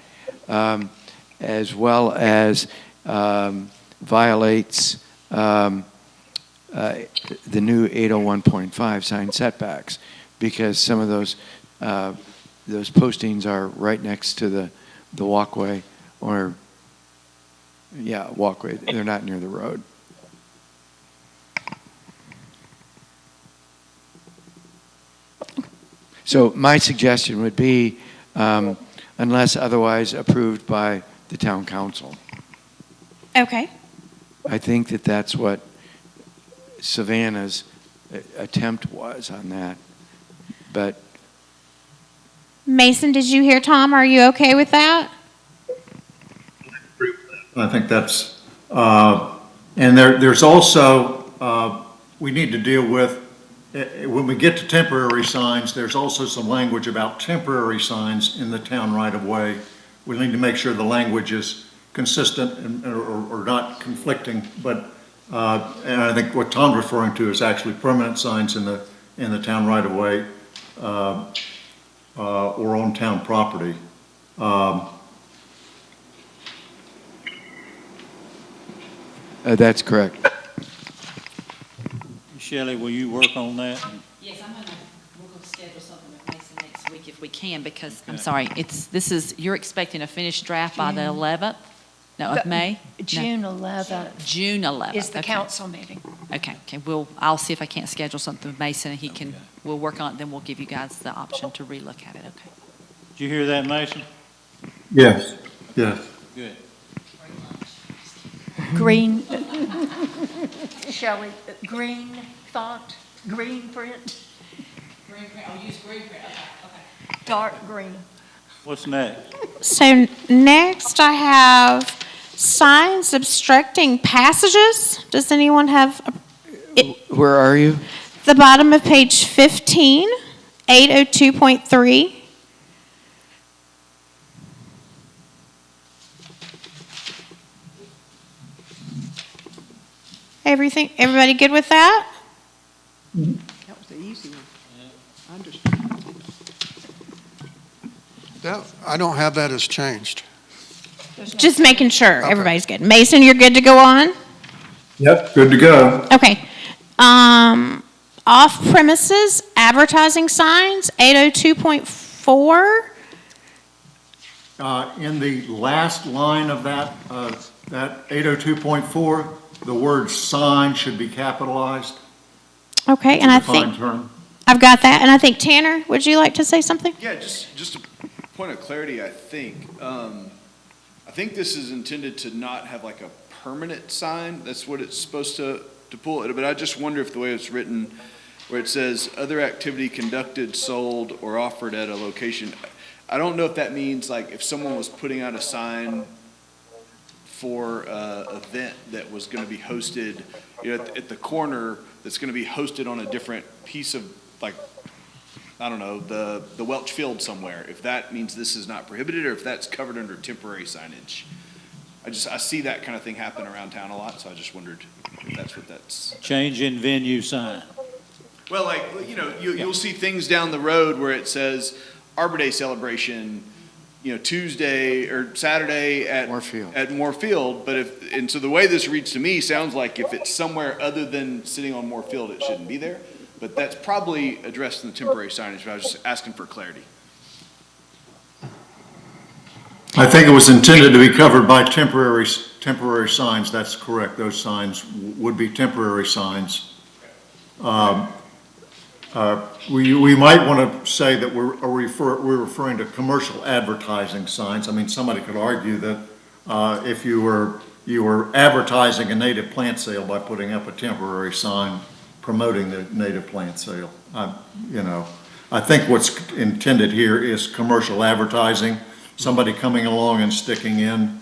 as well as violates the new 801.5 sign setbacks, because some of those postings are right next to the walkway, or, yeah, walkway. They're not near the road. So my suggestion would be, unless otherwise approved by the town council. Okay. I think that that's what Savannah's attempt was on that. But Mason, did you hear Tom? Are you okay with that? I think that's, and there's also, we need to deal with, when we get to temporary signs, there's also some language about temporary signs in the town right-of-way. We need to make sure the language is consistent or not conflicting, but, and I think what Tom's referring to is actually permanent signs in the town right-of-way or on town property. That's correct. Shelley, will you work on that? Yes, we're gonna schedule something with Mason next week if we can, because, I'm sorry, you're expecting a finished draft by the 11th? No, of May? June 11th June 11th. is the okay. council meeting. Okay, I'll see if I can't schedule something with Mason, and we'll work on it, then we'll give you guys the option to relook at it, okay? Did you hear that, Mason? Yes, yes. Good. Green, Shelley, green font, green print, Green print, I'll use green print, okay. dark green. What's next? So next I have signs obstructing passages. Does anyone have Where are you? the bottom of page 15, 802.3? Everybody good with that? That was the easy one. I understand. I don't have that as changed. Just making sure Okay. everybody's good. Mason, you're good to go on? Yep, good to go. Okay. Off premises advertising signs, 802.4. In the last line of that 802.4, the word sign should be capitalized. Okay, and I Defined think term. I've got that. And I think Tanner, would you like to say something? Yeah, just a point of clarity, I think. I think this is intended to not have like a permanent sign. That's what it's supposed to pull. But I just wonder if the way it's written, where it says other activity conducted, sold, or offered at a location, I don't know if that means like if someone was putting out a sign for an event that was going to be hosted, at the corner, that's going to be hosted on a different piece of, like, I don't know, the Welch Field somewhere, if that means this is not prohibited or if that's covered under temporary signage. I see that kind of thing happen around town a lot, so I just wondered if that's what that's. Change in venue sign. Well, like, you'll see things down the road where it says Arbor Day celebration, Tuesday or Saturday at Moorfield, and so the way this reads to me sounds like if it's somewhere other than sitting on Moorfield, it shouldn't be there. But that's probably addressed in the temporary signage, but I was just asking for clarity. I think it was intended to be covered by temporary signs. That's correct. Those signs would be temporary signs. We might want to say that we're referring to commercial advertising signs. I mean, somebody could argue that if you were advertising a native plant sale by putting up a temporary sign promoting the native plant sale. I think what's intended here is commercial advertising. Somebody coming along and sticking in,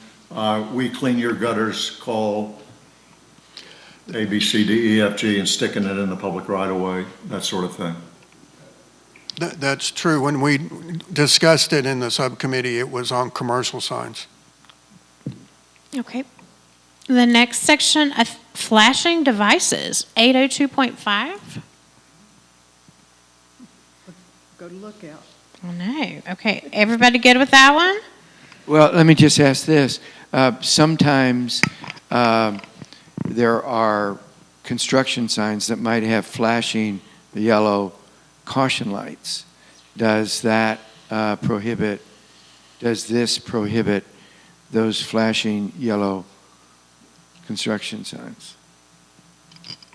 we clean your gutters, call A, B, C, D, E, F, G, and sticking it in the public right of way, that sort of thing. That's true. When we discussed it in the subcommittee, it was on commercial signs. Okay. The next section, flashing devices, 802.5. Go to lookout. Oh, no. Okay, everybody good with that one? Well, let me just ask this. Sometimes there are construction signs that might have flashing yellow caution lights. Does this prohibit those flashing yellow construction signs?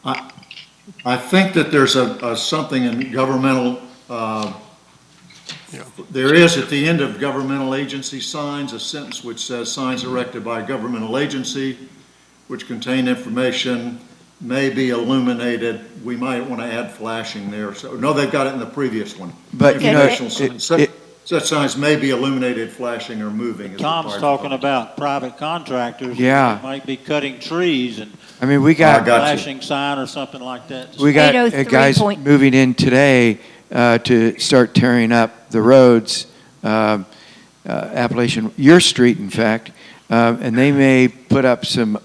I think that there's something in governmental, there is at the end of governmental agency signs, a sentence which says signs erected by a governmental agency which contain information may be illuminated. We might want to add flashing there. So, no, they've got it in the previous one. But, Informational signs. such signs may be illuminated, flashing, or moving. as Tom's required. talking about private contractors. Yeah. that Might be cutting trees and I mean, we I got, got you. flashing sign or something like that. we got 803 guys point- moving in today to start tearing up the roads, Appalachian, your street, in fact, and they may put up some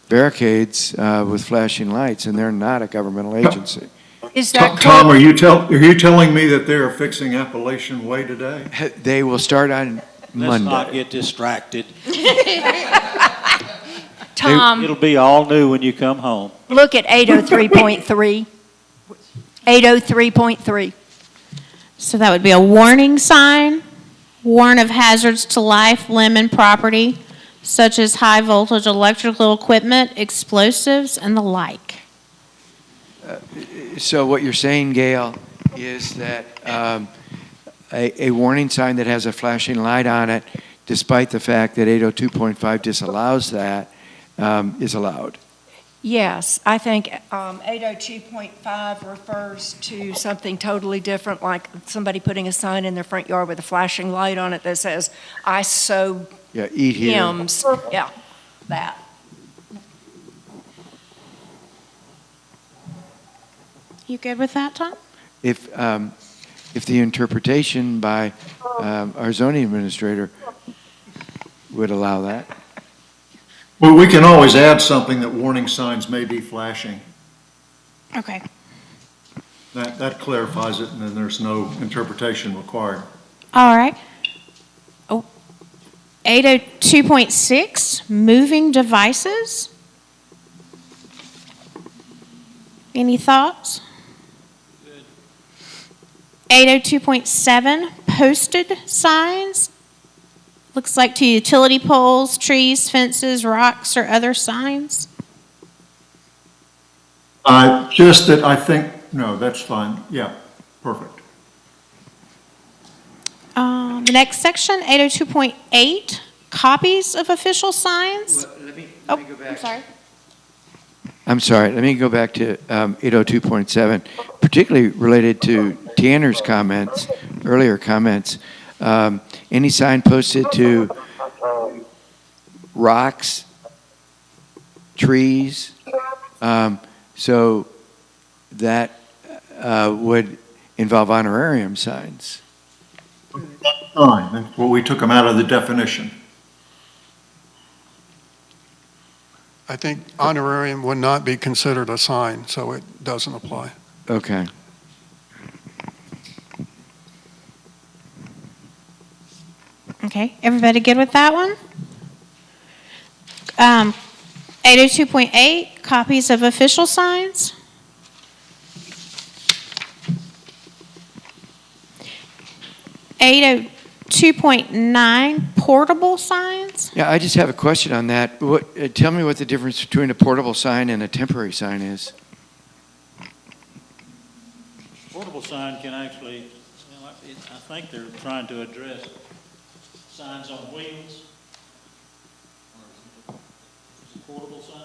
barricades with flashing lights, and they're not a governmental agency. Is that Tom, are you telling me that they are fixing Appalachian Way today? They will start on Let's not Monday. get distracted. Tom, It'll be all new when you come home. look at 803.3. 803.3. So that would be a warning sign, warn of hazards to life, limb, and property, such as high voltage electrical equipment, explosives, and the like. So what you're saying, Gail, is that a warning sign that has a flashing light on it, despite the fact that 802.5 disallows that, is allowed. Yes, I think 802.5 refers to something totally different, like somebody putting a sign in their front yard with a flashing light on it that says, "I sow Yeah, eat here. hymns." Yeah, that. You good with that, Tom? If the interpretation by our zoning administrator would allow that. Well, we can always add something that warning signs may be flashing. Okay. That clarifies it, and then there's no interpretation required. All right. Oh, 802.6, moving devices. Any thoughts? 802.7, posted signs. Looks like to utility poles, trees, fences, rocks, or other signs. Just that I think, no, that's fine. Yeah, perfect. The next section, 802.8, copies of official signs. Let me Oh, go I'm back. sorry. I'm sorry, let me go back to 802.7, particularly related to Tanner's comments, earlier comments. Any sign posted to rocks, trees, so that would involve honorarium signs. Fine, well, we took them out of the definition. I think honorarium would not be considered a sign, so it doesn't apply. Okay. Okay, everybody good with that one? 802.8, copies of official signs. Eight 2.9, portable signs. Yeah, I just have a question on that. Tell me what the difference between a portable sign and a temporary sign is. Portable sign can actually, you know, I think they're trying to address signs on wheels. Or is it a portable sign?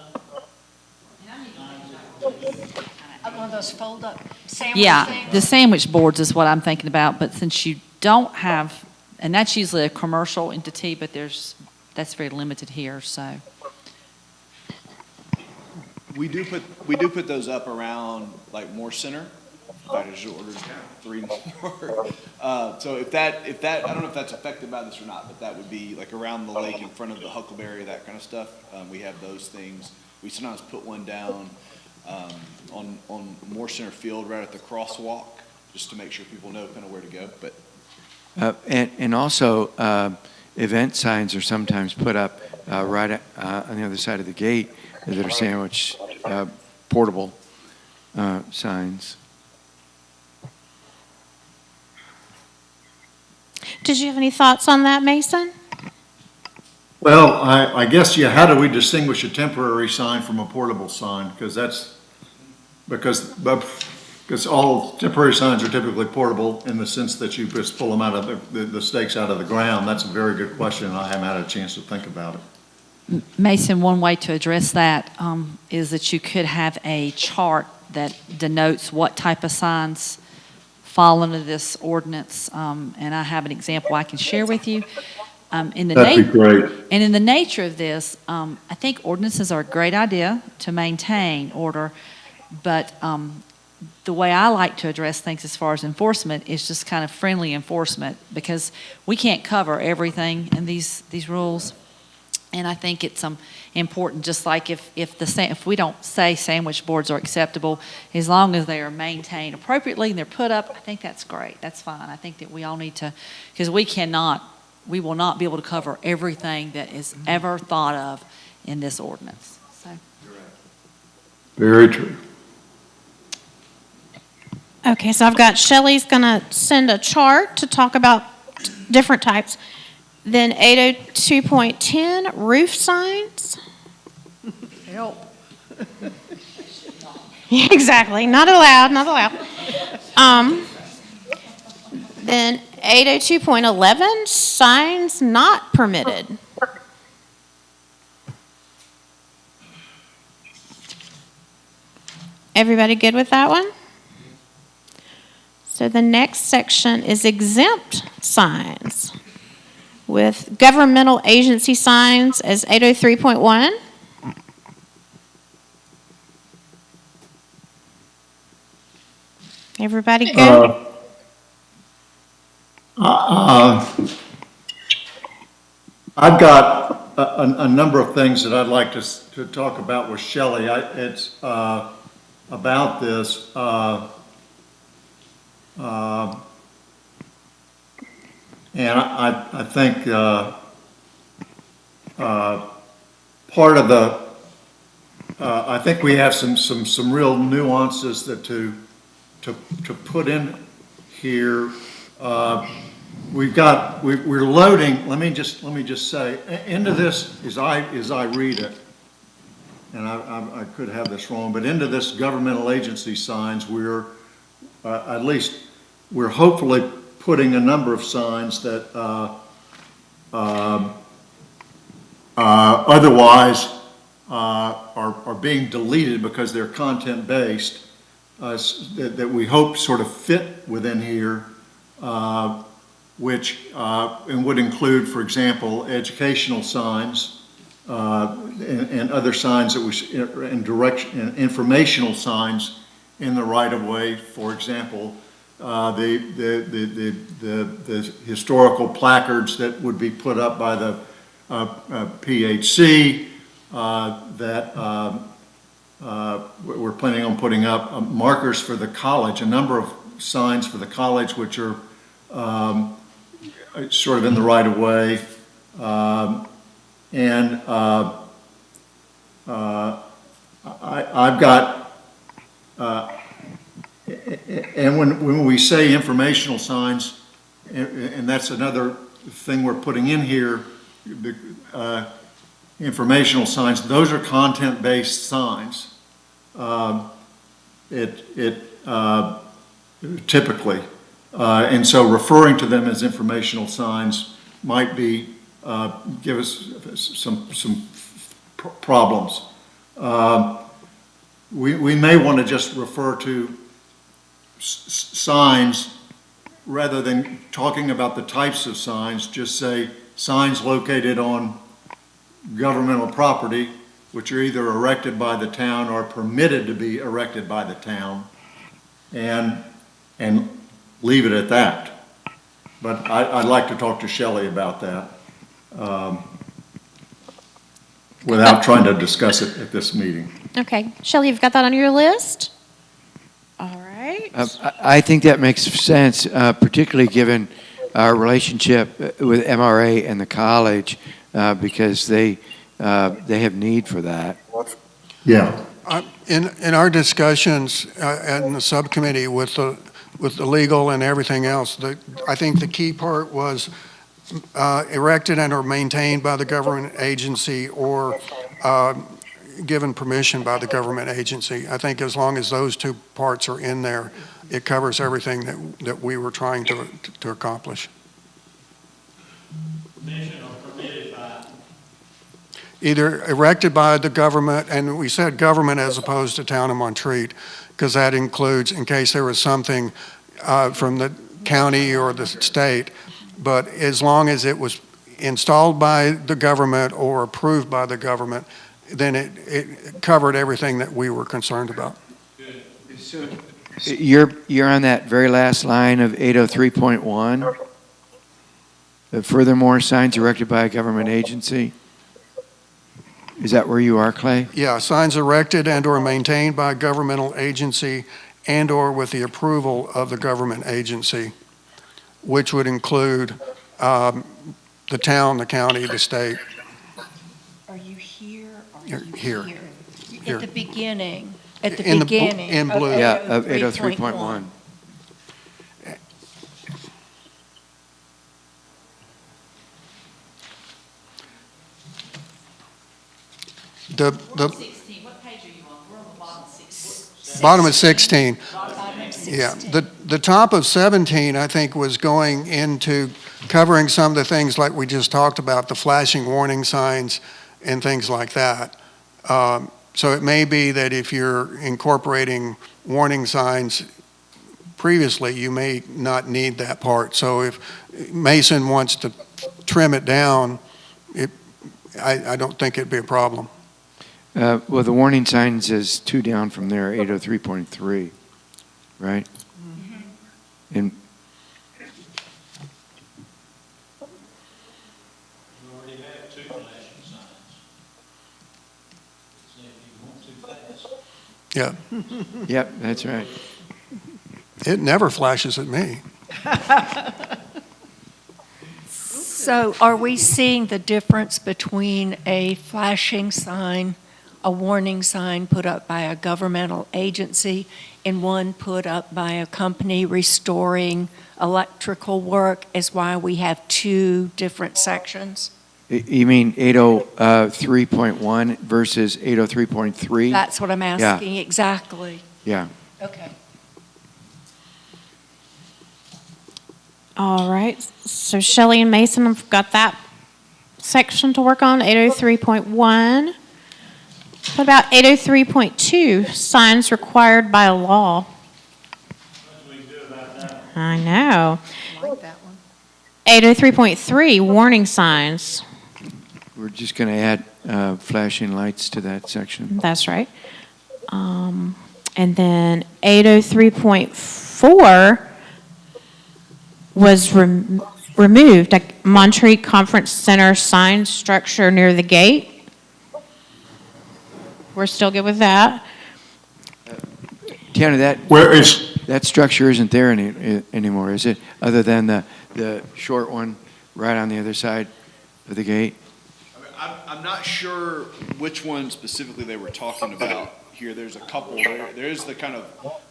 One of those fold-up sandwich Yeah, things? the sandwich boards is what I'm thinking about, but since you don't have, and that's usually a commercial entity, but that's very limited here, so. We do put those up around like Moore Center. I just ordered 3 more. So if that, I don't know if that's affected by this or not, but that would be like around the lake in front of the Huckleberry, that kind of stuff. We have those things. We sometimes put one down on Moore Center Field right at the crosswalk, just to make sure people know kind of where to go. But And also, event signs are sometimes put up right on the other side of the gate that are sandwich portable signs. Did you have any thoughts on that, Mason? Well, I guess, yeah, how do we distinguish a temporary sign from a portable sign? Because all temporary signs are typically portable in the sense that you just pull them out of the stakes out of the ground. That's a very good question, and I haven't had a chance to think about it. Mason, one way to address that is that you could have a chart that denotes what type of signs fall under this ordinance, and I have an example I can share with you. In the That'd be great. And in the nature of this, I think ordinances are a great idea to maintain order, but the way I like to address things as far as enforcement is just kind of friendly enforcement, because we can't cover everything in these rules. And I think it's important, just like if we don't say sandwich boards are acceptable, as long as they are maintained appropriately and they're put up, I think that's great. That's fine. I think that we all need to, because we will not be able to cover everything that is ever thought of in this ordinance. So. Very true. Okay, so I've got Shelley's going to send a chart to talk about different types. Then 802.10, roof signs. Help. Exactly, not allowed, not allowed. Then 802.11, signs not permitted. Everybody good with that one? So the next section is exempt signs, with governmental agency signs as 803.1. Everybody good? I've got a number of things that I'd like to talk about with Shelley. It's about this. And I think part of the, I think we have some real nuances that to put in here. We're loading. Let me just say into this as I read it, and I could have this wrong, but into this governmental agency signs, we're at least we're hopefully putting a number of signs that otherwise are being deleted because they're content-based, that we hope sort of fit within here, which and would include, for example, educational signs and other signs that and informational signs in the right-of-way. For example, the historical placards that would be put up by the PHC that we're planning on putting up, markers for the college, a number of signs for the college which are sort of in the right-of-way, and I've got and when we say informational signs, and that's another thing we're putting in here, informational signs, those are content-based signs. Typically. And so referring to them as informational signs might be, give us some problems. We may want to just refer to signs rather than talking about the types of signs, just say signs located on governmental property, which are either erected by the town or permitted to be erected by the town, and leave it at that. But I'd like to talk to Shelley about that without trying to discuss it at this meeting. Okay, Shelley, you've got that on your list? All right. I think that makes sense, particularly given our relationship with MRA and the college, because they have need for that. Yeah. In our discussions in the subcommittee with the legal and everything else, I think the key part was erected and or maintained by the government agency or given permission by the government agency. I think as long as those two parts are in there, it covers everything that we were trying to accomplish. Permission or permitted by? Either erected by the government, and we said government as opposed to town of Montreat, because that includes, in case there was something from the county or the state, but as long as it was installed by the government or approved by the government, then it covered everything that we were concerned about. You're on that very last line of 803.1. Furthermore, signs erected by a government agency. Is that where you are, Clay? Yeah, signs erected and/or maintained by a governmental agency and/or with the approval of the government agency, which would include the town, the county, the state. Are you here? You're here. Here. At the beginning, at the In beginning. in blue. Yeah, of 803.1. The 16, what page are you on? We're on the bottom 16. bottom of 16. Bottom of 16. Yeah, the top of 17, I think, was going into covering some of the things like we just talked about, the flashing warning signs and things like that. So it may be that if you're incorporating warning signs previously, you may not need that part. So if Mason wants to trim it down, I don't think it'd be a problem. Well, the warning signs is 2 down from there, 803.3, right? And We already have 2 flashing signs. So if you want too fast. Yeah, yep, that's right. it never flashes at me. So are we seeing the difference between a flashing sign, a warning sign put up by a governmental agency, and one put up by a company restoring electrical work, is why we have 2 different sections? You mean 803.1 versus 803.3? That's what I'm asking, exactly. Yeah. Okay. All right, so Shelley and Mason have got that section to work on, 803.1. What about 803.2, signs required by law? What do we do about that? I know. I like that one. 803.3, warning signs. We're just going to add flashing lights to that section. That's right. And then 803.4 was removed, like Monterey Conference Center sign structure near the gate. We're still good with that. Tiana, Where is, that structure isn't there anymore, is it? Other than the short one right on the other side of the gate? I mean, I'm not sure which one specifically they were talking about here. There's a couple. There's the kind of,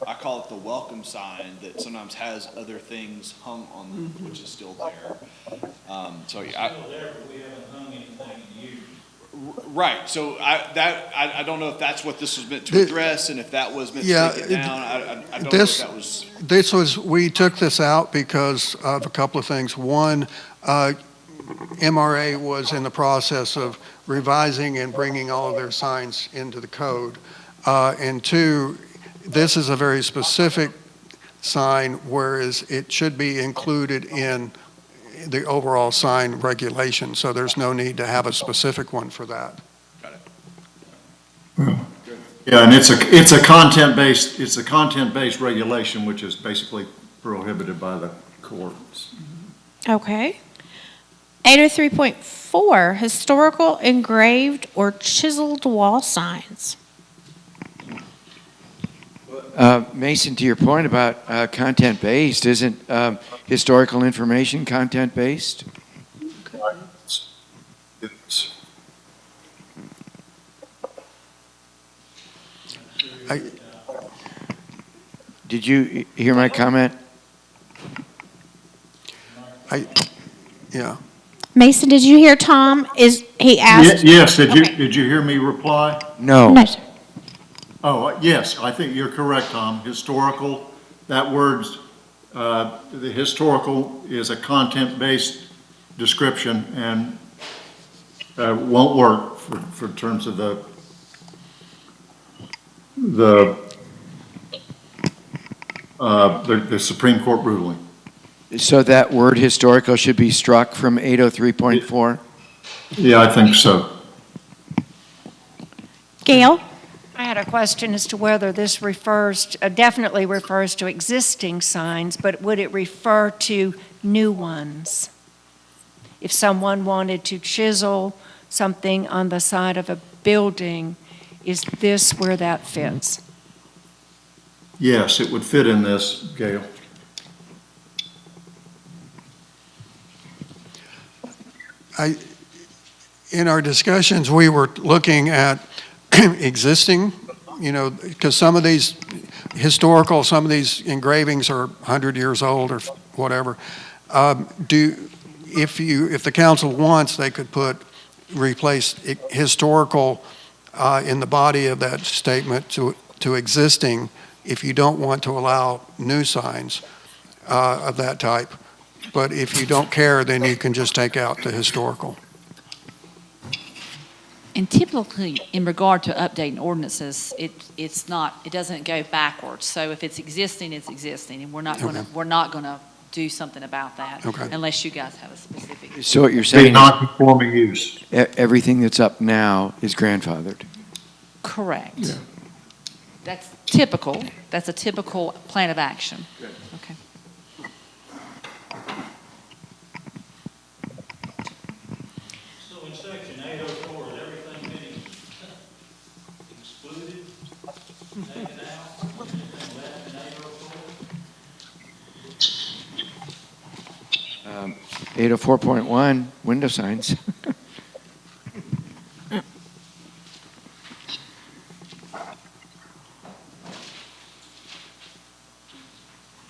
I call it the welcome sign that sometimes has other things hung on them, which is still there. So yeah, Still there, but we haven't hung anything in years. right. So I don't know if that's what this was meant to address, and if that was meant Yeah, to take it down. I don't know this- if that was. We took this out because of a couple of things. One, MRA was in the process of revising and bringing all of their signs into the code. And 2, this is a very specific sign, whereas it should be included in the overall sign regulation. So there's no need to have a specific one for that. yeah, and it's a content-based regulation, which is basically prohibited by the courts. Okay. 803.4, historical engraved or chiseled wall signs. Mason, to your point about content-based, isn't historical information content-based? It's, Did you hear my comment? Yeah. Mason, did you hear Tom? He asked? yes, did Okay. you hear me reply? No. No, sir. Oh, yes, I think you're correct, Tom. Historical, that word's, the historical is a content-based description and won't work for terms of the Supreme Court ruling. So that word historical should be struck from 803.4? Yeah, I think so. Gail? I had a question as to whether this definitely refers to existing signs, but would it refer to new ones? If someone wanted to chisel something on the side of a building, is this where that fits? Yes, it would fit in this, Gail. In our discussions, we were looking at existing, because some of these some of these engravings are 100 years old or whatever. If the council wants, they could replace historical in the body of that statement to existing, if you don't want to allow new signs of that type. But if you don't care, then you can just take out the historical. And typically, in regard to updating ordinances, it doesn't go backwards. So if it's existing, it's existing, and we're not gonna do something about that. Okay. Unless you guys have a specific. So what you're Be saying is non-conforming use. everything that's up now is grandfathered? Correct. Yeah. That's typical. That's a typical plan of action. Okay. So in section 804, is everything being excluded, taken out, anything left in 804? 804.1, window signs.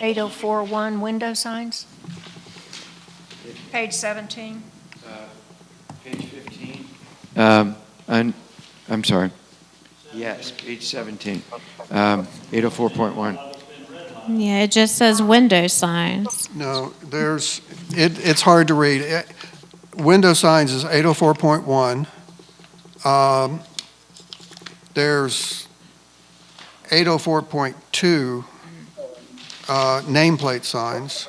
8041 window signs? Page 17. Page 15. I'm sorry. Yes, page 17. 804.1. Yeah, it just says window signs. No, it's hard to read. Window signs is 804.1. There's 804.2, nameplate signs.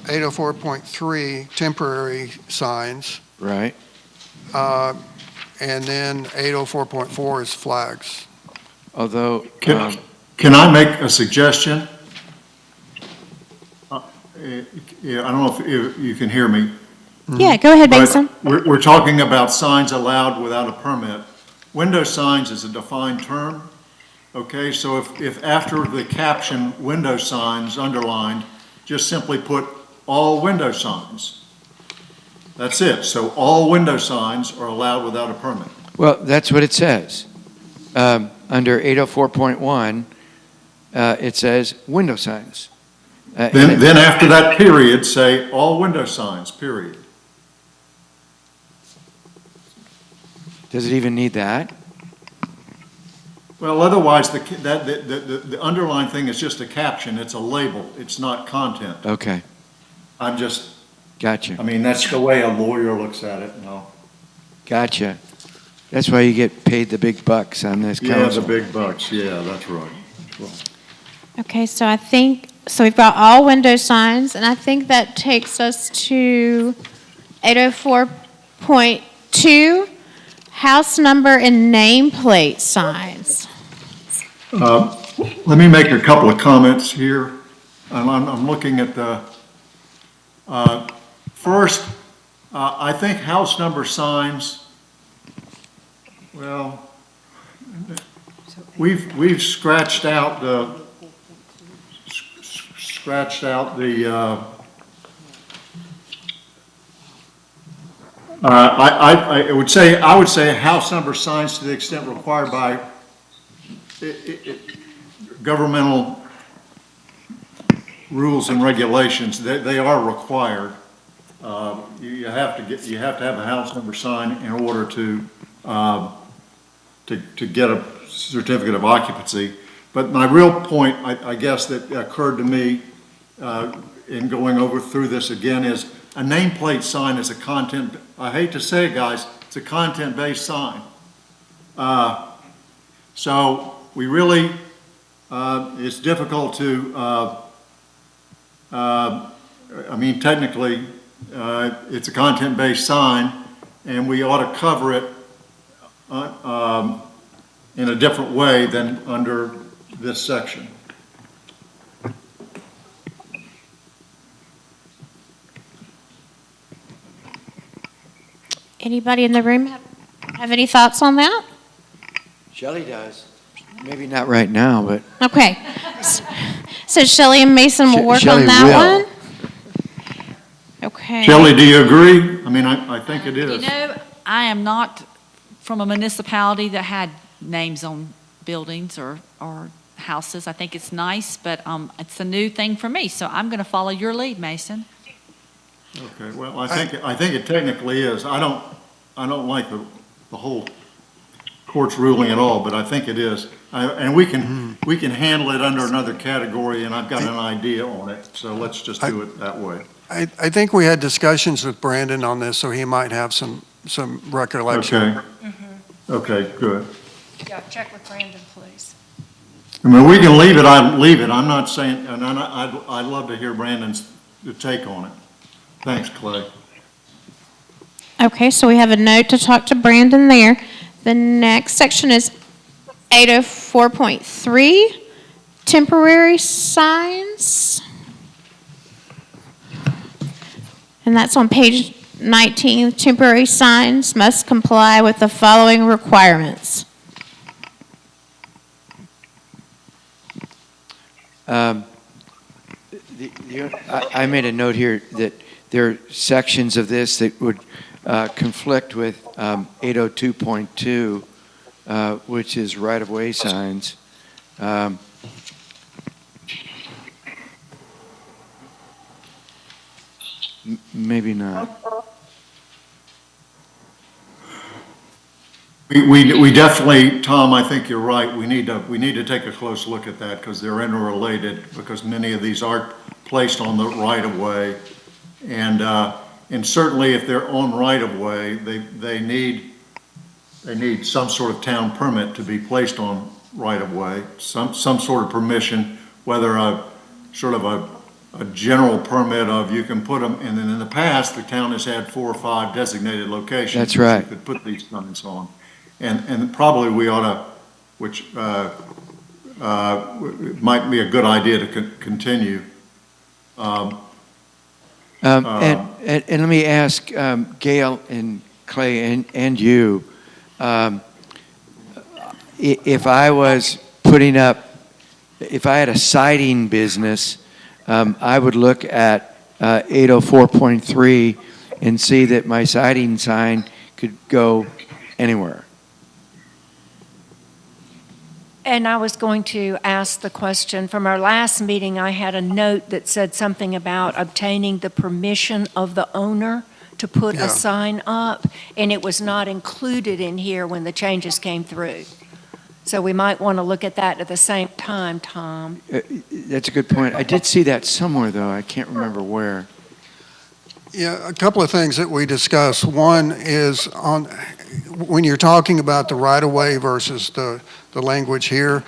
804.3, temporary signs. Right. And then 804.4 is flags. Although, Can I make a suggestion? Yeah, I don't know if you can hear me. Yeah, go ahead, But Mason. we're talking about signs allowed without a permit. Window signs is a defined term, okay? So if after the caption, window signs underlined, just simply put all window signs. That's it. So all window signs are allowed without a permit. well, that's what it says. Under 804.1, it says window signs. Then after that period, say all window signs, period. Does it even need that? Well, otherwise, the underlined thing is just a caption. It's a label. It's not content. Okay, gotcha, I mean, that's the way a lawyer looks at it, no? gotcha. That's why you get paid the big bucks on this Yeah, council. the big bucks, yeah, that's right. Okay, so we've got all window signs, and I think that takes us to 804.2, house number and nameplate signs. Let me make a couple of comments here. I'm looking at the, first, I think house number signs, well, we've scratched out the, I would say house number signs to the extent required by governmental rules and regulations. They are required. You have to have a house number sign in order to get a certificate of occupancy. But my real point, I guess, that occurred to me in going through this again is a nameplate sign is a content, I hate to say it, guys, it's a content-based sign. So we really, It's difficult to, I mean, technically, it's a content-based sign, and we ought to cover it in a different way than under this section. Anybody in the room have any thoughts on that? Shelley does. Maybe not right now, but. Okay. So Shelley and Mason will work Shelley on that will. one? Okay. Shelley, do you agree? I mean, I think it is. You know, I am not from a municipality that had names on buildings or houses. I think it's nice, but it's a new thing for me, so I'm going to follow your lead, Mason. Okay, well, I think it technically is. I don't like the whole court's ruling at all, but I think it is. And we can handle it under another category, and I've got an idea on it, so let's just do it that way. I think we had discussions with Brandon on this, so he might have some recollection. Okay. Okay, good. Yeah, check with Brandon, please. I mean, we can leave it, I'd leave it. I'm not saying, and I'd love to hear Brandon's take on it. Thanks, Clay. Okay, so we have a note to talk to Brandon there. The next section is 804.3, temporary signs. And that's on page 19. Temporary signs must comply with the following requirements. I made a note here that there are sections of this that would conflict with 802.2, which is right-of-way signs. Maybe not. We definitely, Tom, I think you're right. We need to take a close look at that because they're interrelated, because many of these aren't placed on the right of way. And certainly if they're on right of way, they need some sort of town permit to be placed on right of way, some sort of permission, whether a general permit of you can put them, and then in the past, the town has had 4 or 5 designated locations. That's right. You could put these signs on. And probably we ought to, which might be a good idea to continue. And let me ask Gail and Clay and you, if I was putting up, if I had a siding business, I would look at 804.3 and see that my siding sign could go anywhere. And I was going to ask the question, from our last meeting, I had a note that said something about obtaining the permission of the owner to put Yeah. a sign up, and it was not included in here when the changes came through. So we might want to look at that at the same time, Tom. That's a good point. I did see that somewhere, though. I can't remember where. Yeah, a couple of things that we discussed. One is on, when you're talking about the right-of-way versus the language here,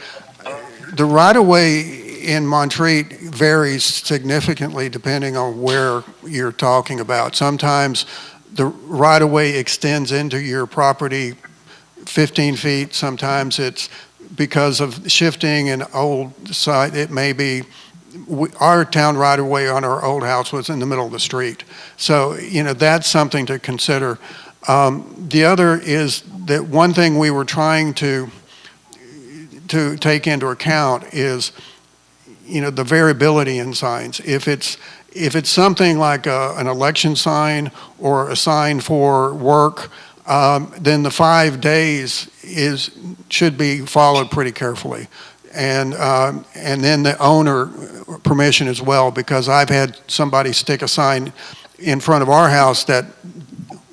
the right-of-way in Montreat varies significantly depending on where you're talking about. Sometimes the right-of-way extends into your property 15 feet. Sometimes it's because of shifting an old site. It may be, our town right-of-way on our old house was in the middle of the street. So, that's something to consider. The other is that one thing we were trying to take into account is, the variability in signs. If it's something like an election sign or a sign for work, then the 5 days should be followed pretty carefully. And then the owner permission as well, because I've had somebody stick a sign in front of our house that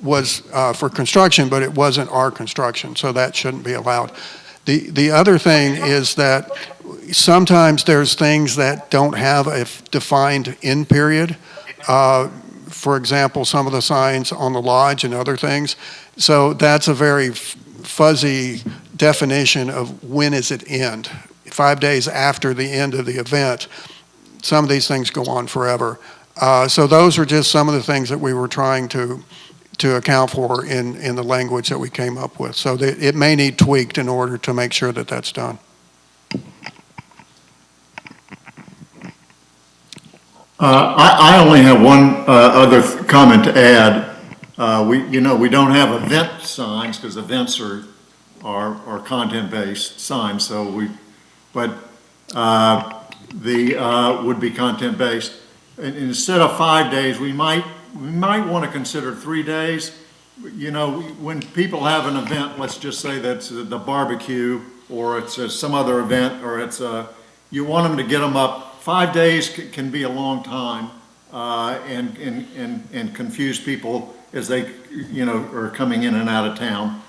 was for construction, but it wasn't our construction, so that shouldn't be allowed. The other thing is that sometimes there's things that don't have a defined end period. For example, some of the signs on the lodge and other things. So that's a very fuzzy definition of when is it end. 5 days after the end of the event. Some of these things go on forever. So those are just some of the things that we were trying to account for in the language that we came up with. So it may need tweaked in order to make sure that that's done. I only have one other comment to add. We don't have event signs because events are content-based signs. So the would be content-based. And instead of 5 days, we might want to consider 3 days. When people have an event, let's just say that's the barbecue, or it's some other event, or you want them to get them up. 5 days can be a long time, and confuse people as they, are coming in and out of town.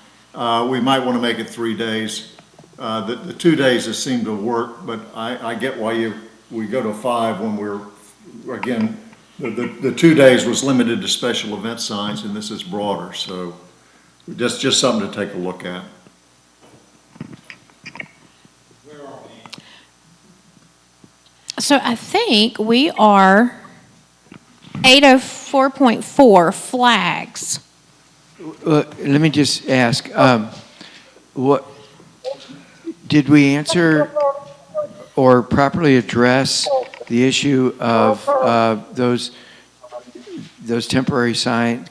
We might want to make it 3 days. The 2 days has seemed to work, but I get why we go to 5 when again, the 2 days was limited to special event signs, and this is broader, so just something to take a look at. So I think we are 804.4 flags. Let me just ask, what did we answer or properly address the issue of those temporary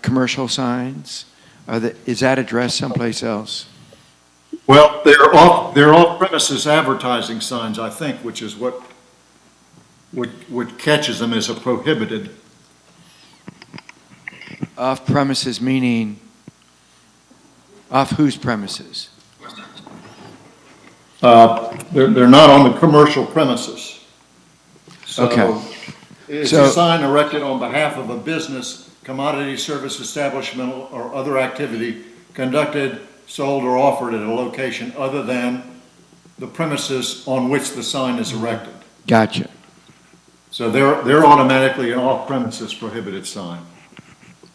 commercial signs? Is that addressed someplace else? Well, they're off-premises advertising signs, I think, which is what catches them as a prohibited. Off premises meaning off whose premises? They're not on the commercial premises. So Okay. It's a sign erected on behalf of a business, commodity, service establishment, or other activity conducted, sold, or offered at a location other than the premises on which the sign is erected. Gotcha. So they're automatically an off-premises prohibited sign.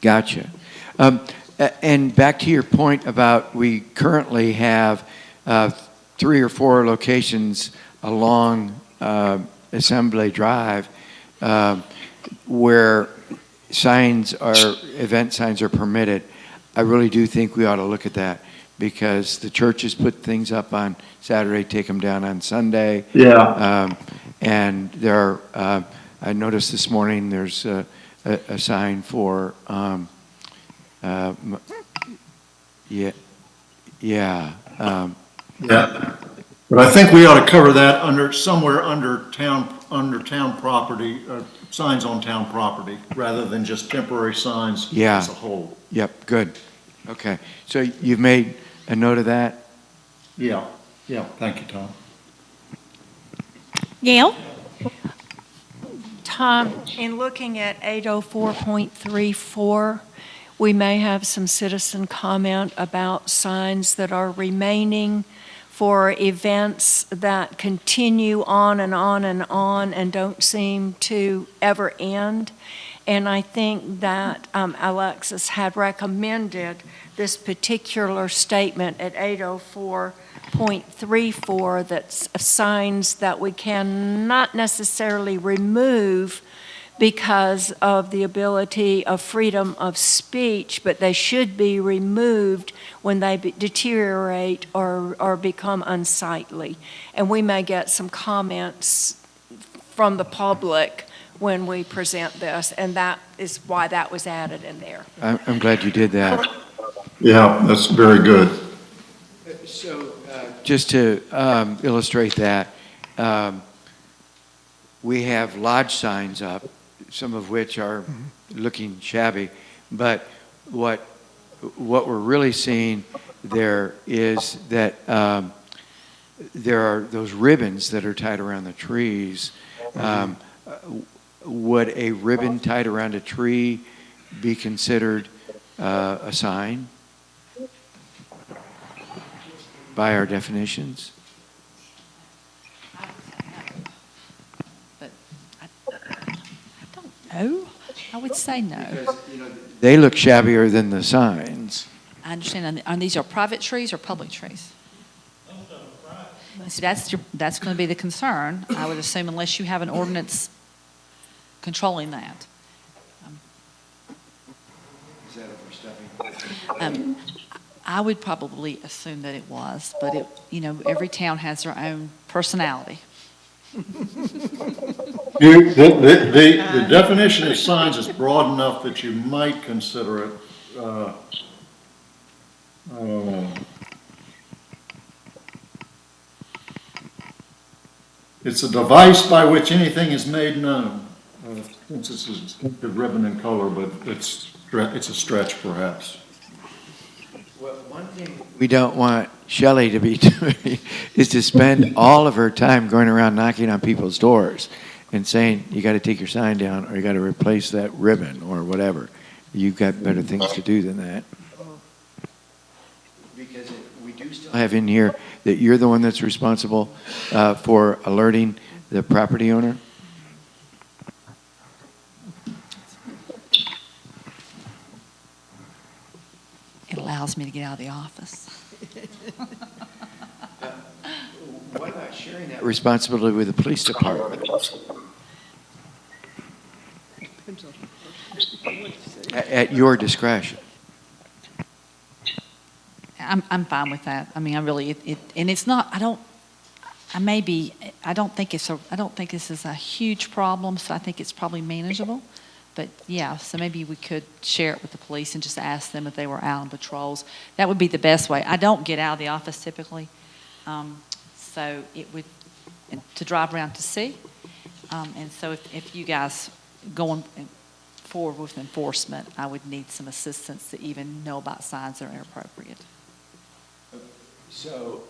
Gotcha. And back to your point about we currently have 3 or 4 locations along Assembly Drive where event signs are permitted. I really do think we ought to look at that because the churches put things up on Saturday, take them down on Sunday. Yeah. And I noticed this morning there's a sign for, yeah. But I think we ought to cover that somewhere under town property, signs on town property, rather than just temporary signs as a whole. Yep, good. Okay, so you've made a note of that? Yeah, thank you, Tom. Gail? Tom, in looking at 804.34, we may have some citizen comment about signs that are remaining for events that continue on and on and on and don't seem to ever end. And I think that Alexis had recommended this particular statement at 804.34 that's signs that we cannot necessarily remove because of the ability of freedom of speech, but they should be removed when they deteriorate or become unsightly. And we may get some comments from the public when we present this, and that is why that was added in there. I'm glad you did that. Yeah, that's very good. So just to illustrate that, we have lodge signs up, some of which are looking shabby, but what we're really seeing there is that there are those ribbons that are tied around the trees. Would a ribbon tied around a tree be considered a sign by our definitions? But I don't know. I would say no. They look shabbier than the signs. I understand. And these are private trees or public trees? See, that's going to be the concern, I would assume, unless you have an ordinance controlling that. Is that overstepping? I would probably assume that it was, but every town has their own personality. The definition of signs is broad enough that you might consider it, it's a device by which anything is made known. Since it's a distinctive ribbon and color, but it's a stretch perhaps. Well, one thing we don't want Shelley to be doing is to spend all of her time going around knocking on people's doors and saying, you got to take your sign down, or you got to replace that ribbon, or whatever. You've got better things to do than that. Because we do still have in here that you're the one that's responsible for alerting the property owner. It allows me to get out of the office. What about sharing that responsibility with the police department? At your discretion. I'm fine with that. I mean, I really, and it's not, I don't think this is a huge problem, so I think it's probably manageable. But yeah, so maybe we could share it with the police and just ask them if they were out on patrols. That would be the best way. I don't get out of the office typically, so it would, to drive around to see. And so if you guys going forward with enforcement, I would need some assistance to even know about signs that are inappropriate. So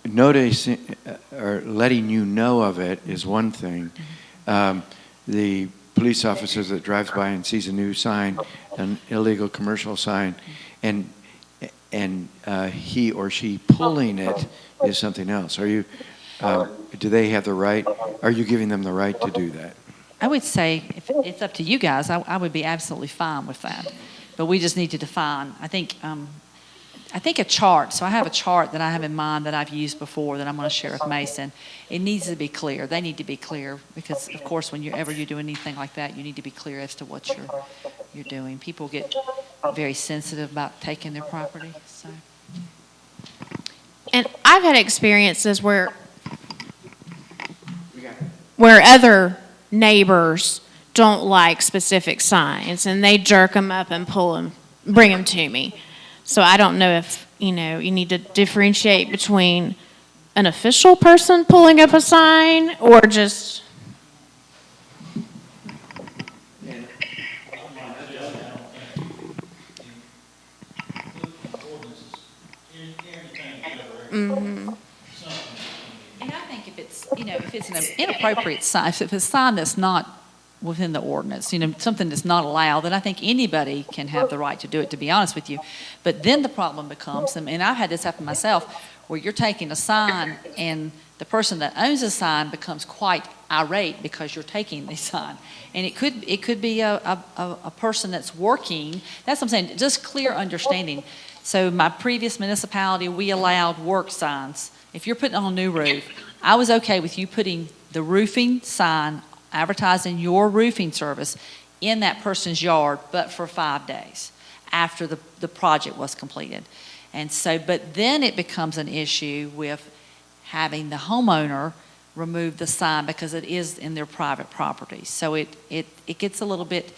noticing or letting you know of it is one thing. The police officer that drives by and sees a new sign, an illegal commercial sign, and he or she pulling it is something else. Are you? Do they have the right? Are you giving them the right to do that? I would say if it's up to you guys, I would be absolutely fine with that. But we just need to define. I think a chart. So I have a chart that I have in mind that I've used before that I'm going to share with Mason. It needs to be clear. They need to be clear because, of course, whenever you're doing anything like that, you need to be clear as to what you're doing. People get very sensitive about taking their property. So. And I've had experiences where other neighbors don't like specific signs and they jerk them up and pull them, bring them to me. So I don't know if, you need to differentiate between an official person pulling up a sign or just. Mm-hmm. And I think if it's an inappropriate sign, if it's a sign that's not within the ordinance, something that's not allowed, then I think anybody can have the right to do it, to be honest with you. But then the problem becomes, and I've had this happen myself, where you're taking a sign and the person that owns the sign becomes quite irate because you're taking the sign. And it could be a person that's working. That's what I'm saying, just clear understanding. So my previous municipality, we allowed work signs. If you're putting on a new roof, I was okay with you putting the roofing sign advertising your roofing service in that person's yard, but for 5 days after the project was completed. And so, but then it becomes an issue with having the homeowner remove the sign because it is in their private property. So it gets a little bit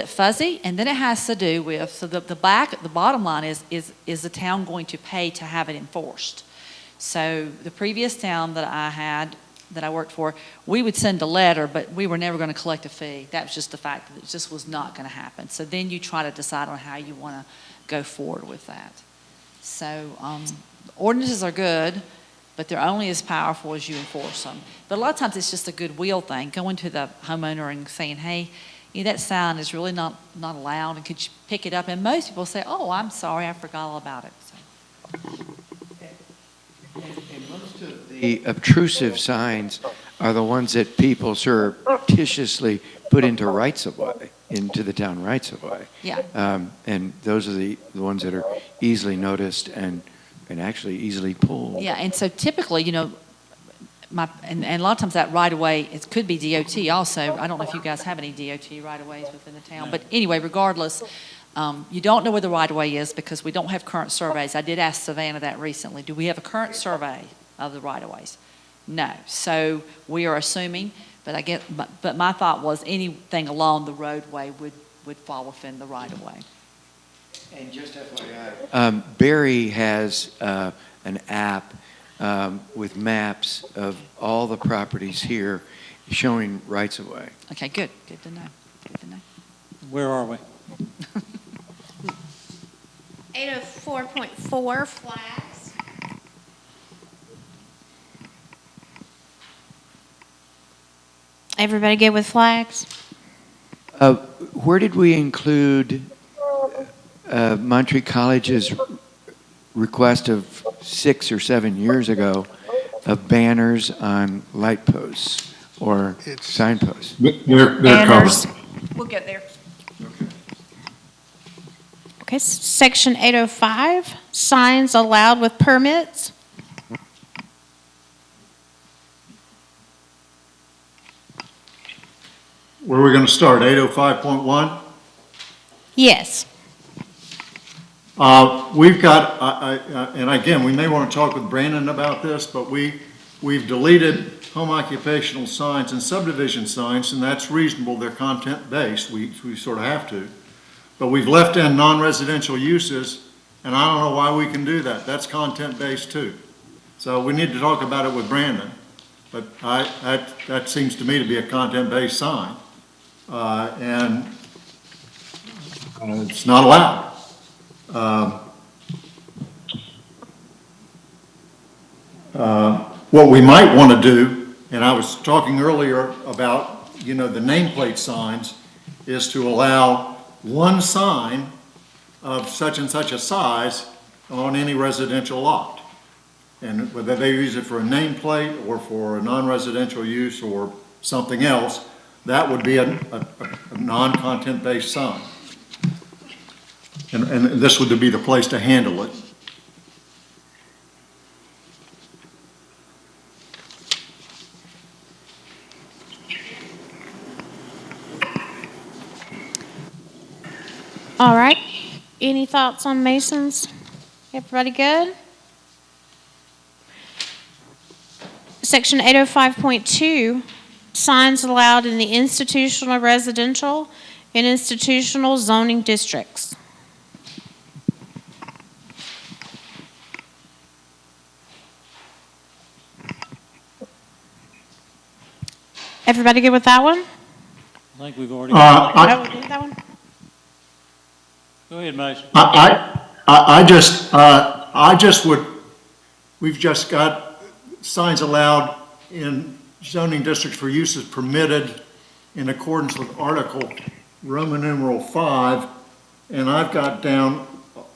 fuzzy, and then it has to do with, so the bottom line is the town going to pay to have it enforced? So the previous town that I worked for, we would send a letter, but we were never going to collect a fee. That was just the fact that it just was not going to happen. So then you try to decide on how you want to go forward with that. So ordinances are good, but they're only as powerful as you enforce them. But a lot of times it's just a goodwill thing, going to the homeowner and saying, hey, that sign is really not allowed, and could you pick it up? And most people say, oh, I'm sorry, I forgot all about it. So. And most of the obtrusive signs are the ones that people surreptitiously put into rights-of-way, into the town rights-of-way. Yeah. And those are the ones that are easily noticed and and actually easily pulled. Yeah, and so typically, and a lot of times that right-of-way, it could be DOT also. I don't know if you guys have any DOT right-of-ways within the town. But anyway, regardless, you don't know where the right-of-way is because we don't have current surveys. I did ask Savannah that recently. Do we have a current survey of the right-of-ways? No. So we are assuming, but my thought was anything along the roadway would fall within the right-of-way. And just FYI, Barry has an app with maps of all the properties here showing rights of way. Okay, good. Good to know. Good to know. Where are we? 804.4 flags. Everybody good with flags? Where did we include Monterey College's request of 6 or 7 years ago of banners on light posts or signposts? They're Banners. covered. We'll get there. Okay, section 805, signs allowed with permits. Where are we going to start, 805.1? Yes. We've got, and again, we may want to talk with Brandon about this, but we've deleted home occupational signs and subdivision signs, and that's reasonable. They're content-based. We sort of have to. But we've left in non-residential uses, and I don't know why we can do that. That's content-based too. So we need to talk about it with Brandon. But that seems to me to be a content-based sign. And it's not allowed. What we might want to do, and I was talking earlier about, the nameplate signs, is to allow one sign of such and such a size on any residential lot. And whether they use it for a nameplate or for a non-residential use or something else, that would be a non-content-based sign. And this would be the place to handle it. All right. Any thoughts on Masons? Everybody good? Section 805.2, signs allowed in the institutional, residential, and institutional zoning districts. Everybody good with that one? I think we've already. Oh, we did that one? Go ahead, Mason. I just would, we've just got signs allowed in zoning districts for uses permitted in accordance with Article Roman numeral 5, and I've got down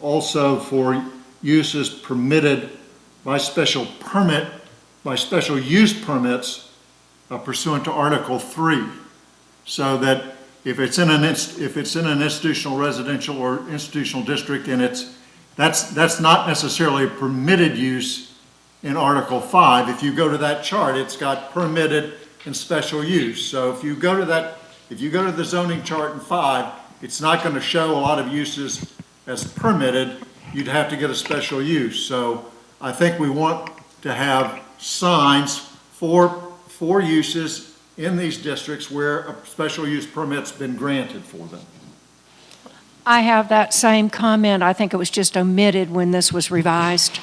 also for uses permitted by special permit, by special use permits pursuant to Article 3, so that if it's in an institutional residential or institutional district and that's not necessarily a permitted use in Article 5. If you go to that chart, it's got permitted and special use. So if you go to the zoning chart in 5, it's not going to show a lot of uses as permitted. You'd have to get a special use. So I think we want to have signs for uses in these districts where a special use permit's been granted for them. I have that same comment. I think it was just omitted when this was revised.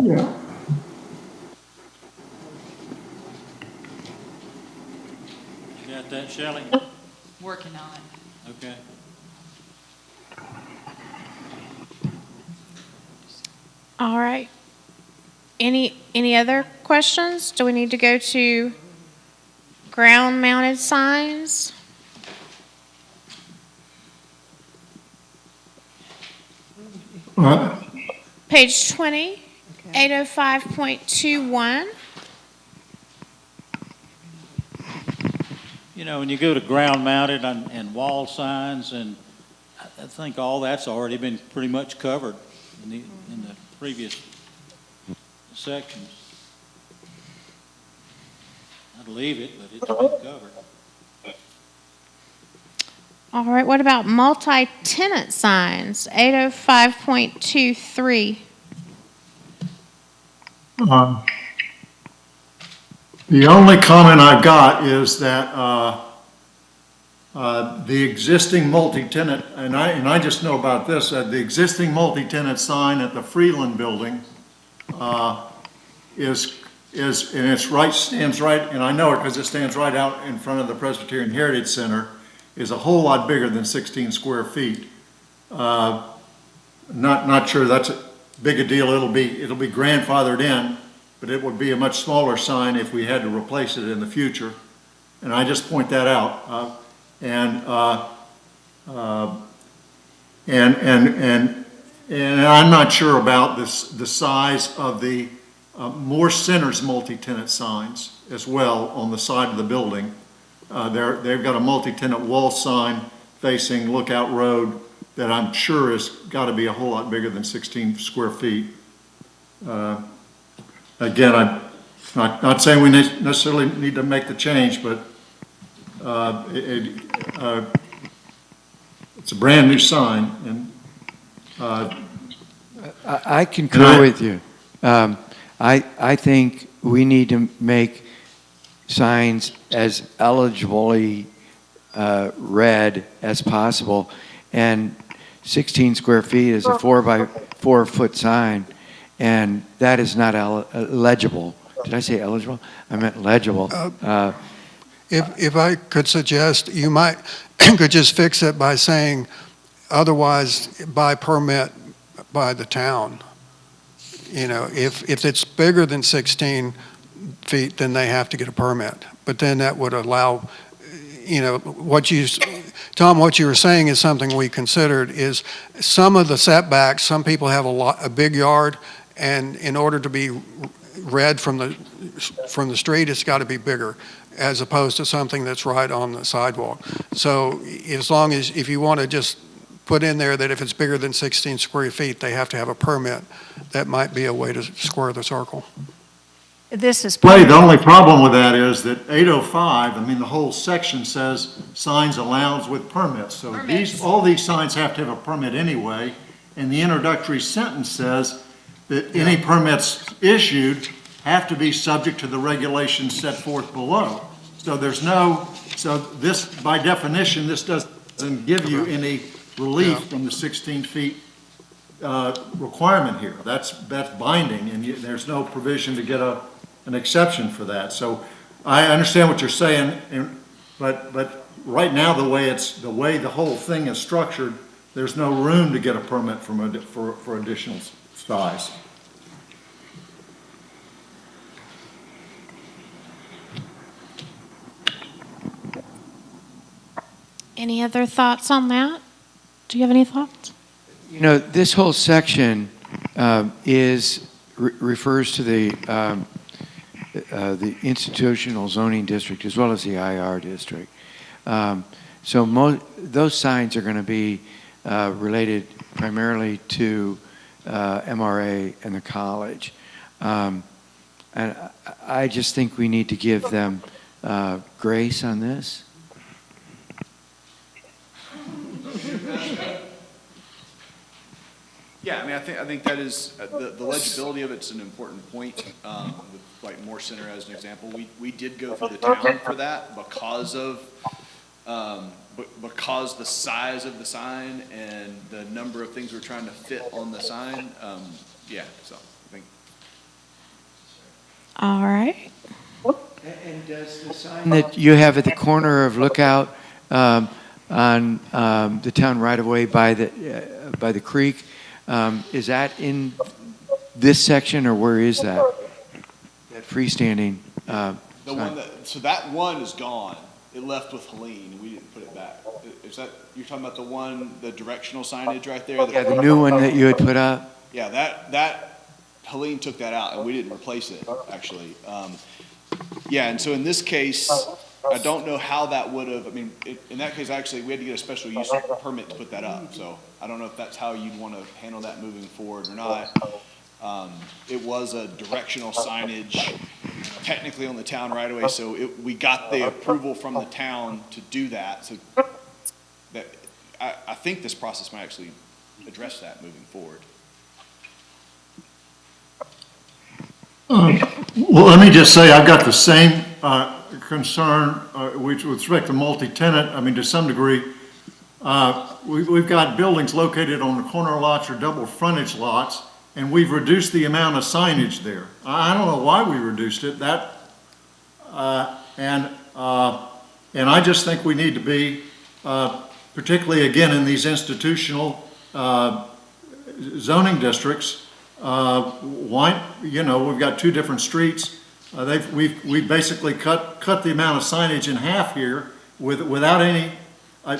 Yeah. You got that, Shelley? Working on it. Okay. All right. Any other questions? Do we need to go to ground-mounted signs? Page 20, 805.21. When you go to ground mounted and wall signs, and I think all that's already been pretty much covered in the previous sections. I'd leave it, but it's been covered. All right, what about multi-tenant signs, 805.23? The only comment I've got is that the existing multi-tenant, and I just know about this, the existing multi-tenant sign at the Freeland building is, and it's right, stands right, and I know it because it stands right out in front of the Presbyterian Heritage Center, is a whole lot bigger than 16 square feet. Not sure that's a big a deal. It'll be grandfathered in, but it would be a much smaller sign if we had to replace it in the future. And I just point that out. And I'm not sure about the size of the Moore Center's multi-tenant signs as well on the side of the building. They've got a multi-tenant wall sign facing Lookout Road that I'm sure has got to be a whole lot bigger than 16 square feet. Again, I'm not saying we necessarily need to make the change, but it's a brand new sign, and I concur with you. I think we need to make signs as eligibly read as possible, and 16 square feet is a 4 by 4 foot sign, and that is not legible. Did I say eligible? I meant legible. If I could suggest, you might could just fix it by saying, otherwise by permit by the town. You know, if it's bigger than 16 feet, then they have to get a permit. But then that would allow, you know, Tom, what you were saying is something we considered, is some of the setbacks, some people have a big yard, and in order to be read from the street, it's got to be bigger, as opposed to something that's right on the sidewalk. So as long as, if you want to just put in there that if it's bigger than 16 square feet, they have to have a permit, that might be a way to square the circle. This is. the only problem with that is that 805, I mean, the whole section says signs allowed with permits. So all these signs have to have a permit anyway, and the introductory sentence says that any permits issued have to be subject to the regulations set forth below. So this, by definition, this doesn't give you any relief from the 16 feet requirement here. That's binding, and there's no provision to get an exception for that. So I understand what you're saying, but right now, the way the whole thing is structured, there's no room to get a permit for additional size. Any other thoughts on that? Do you have any thoughts? You know, this whole section refers to the institutional zoning district as well as the IR district. So those signs are going to be related primarily to MRA and the college. And I just think we need to give them grace on this. Yeah, I mean, I think that is, the legibility of it's an important point. With like Moore Center as an example, we did go through the town for that because of, because the size of the sign and the number of things we're trying to fit on the sign. Yeah, so I think. All right. And does the sign that you have at the corner of Lookout on the town right away by the creek, is that in this section, or where is that? That freestanding The sign? one that one is gone. It left with Helene. We didn't put it back. Is that, you're talking about the directional signage right there? Yeah, the new one that you had put up? Yeah, that Helene took that out and we didn't replace it, actually. Yeah, and so in this case, I don't know how that would have, I mean, in that case, actually, we had to get a special use permit to put that up. So I don't know if that's how you'd want to handle that moving forward or not. It was a directional signage technically on the town right away, so we got the approval from the town to do that. So that, I think this process might actually address that moving forward. Well, let me just say, I've got the same concern with respect to multi-tenant. I mean, to some degree, we've got buildings located on the corner lots or double frontage lots, and we've reduced the amount of signage there. I don't know why we reduced it. And I just think we need to be, particularly again in these institutional zoning districts. Why, we've got two different streets. We've basically cut the amount of signage in half here without any.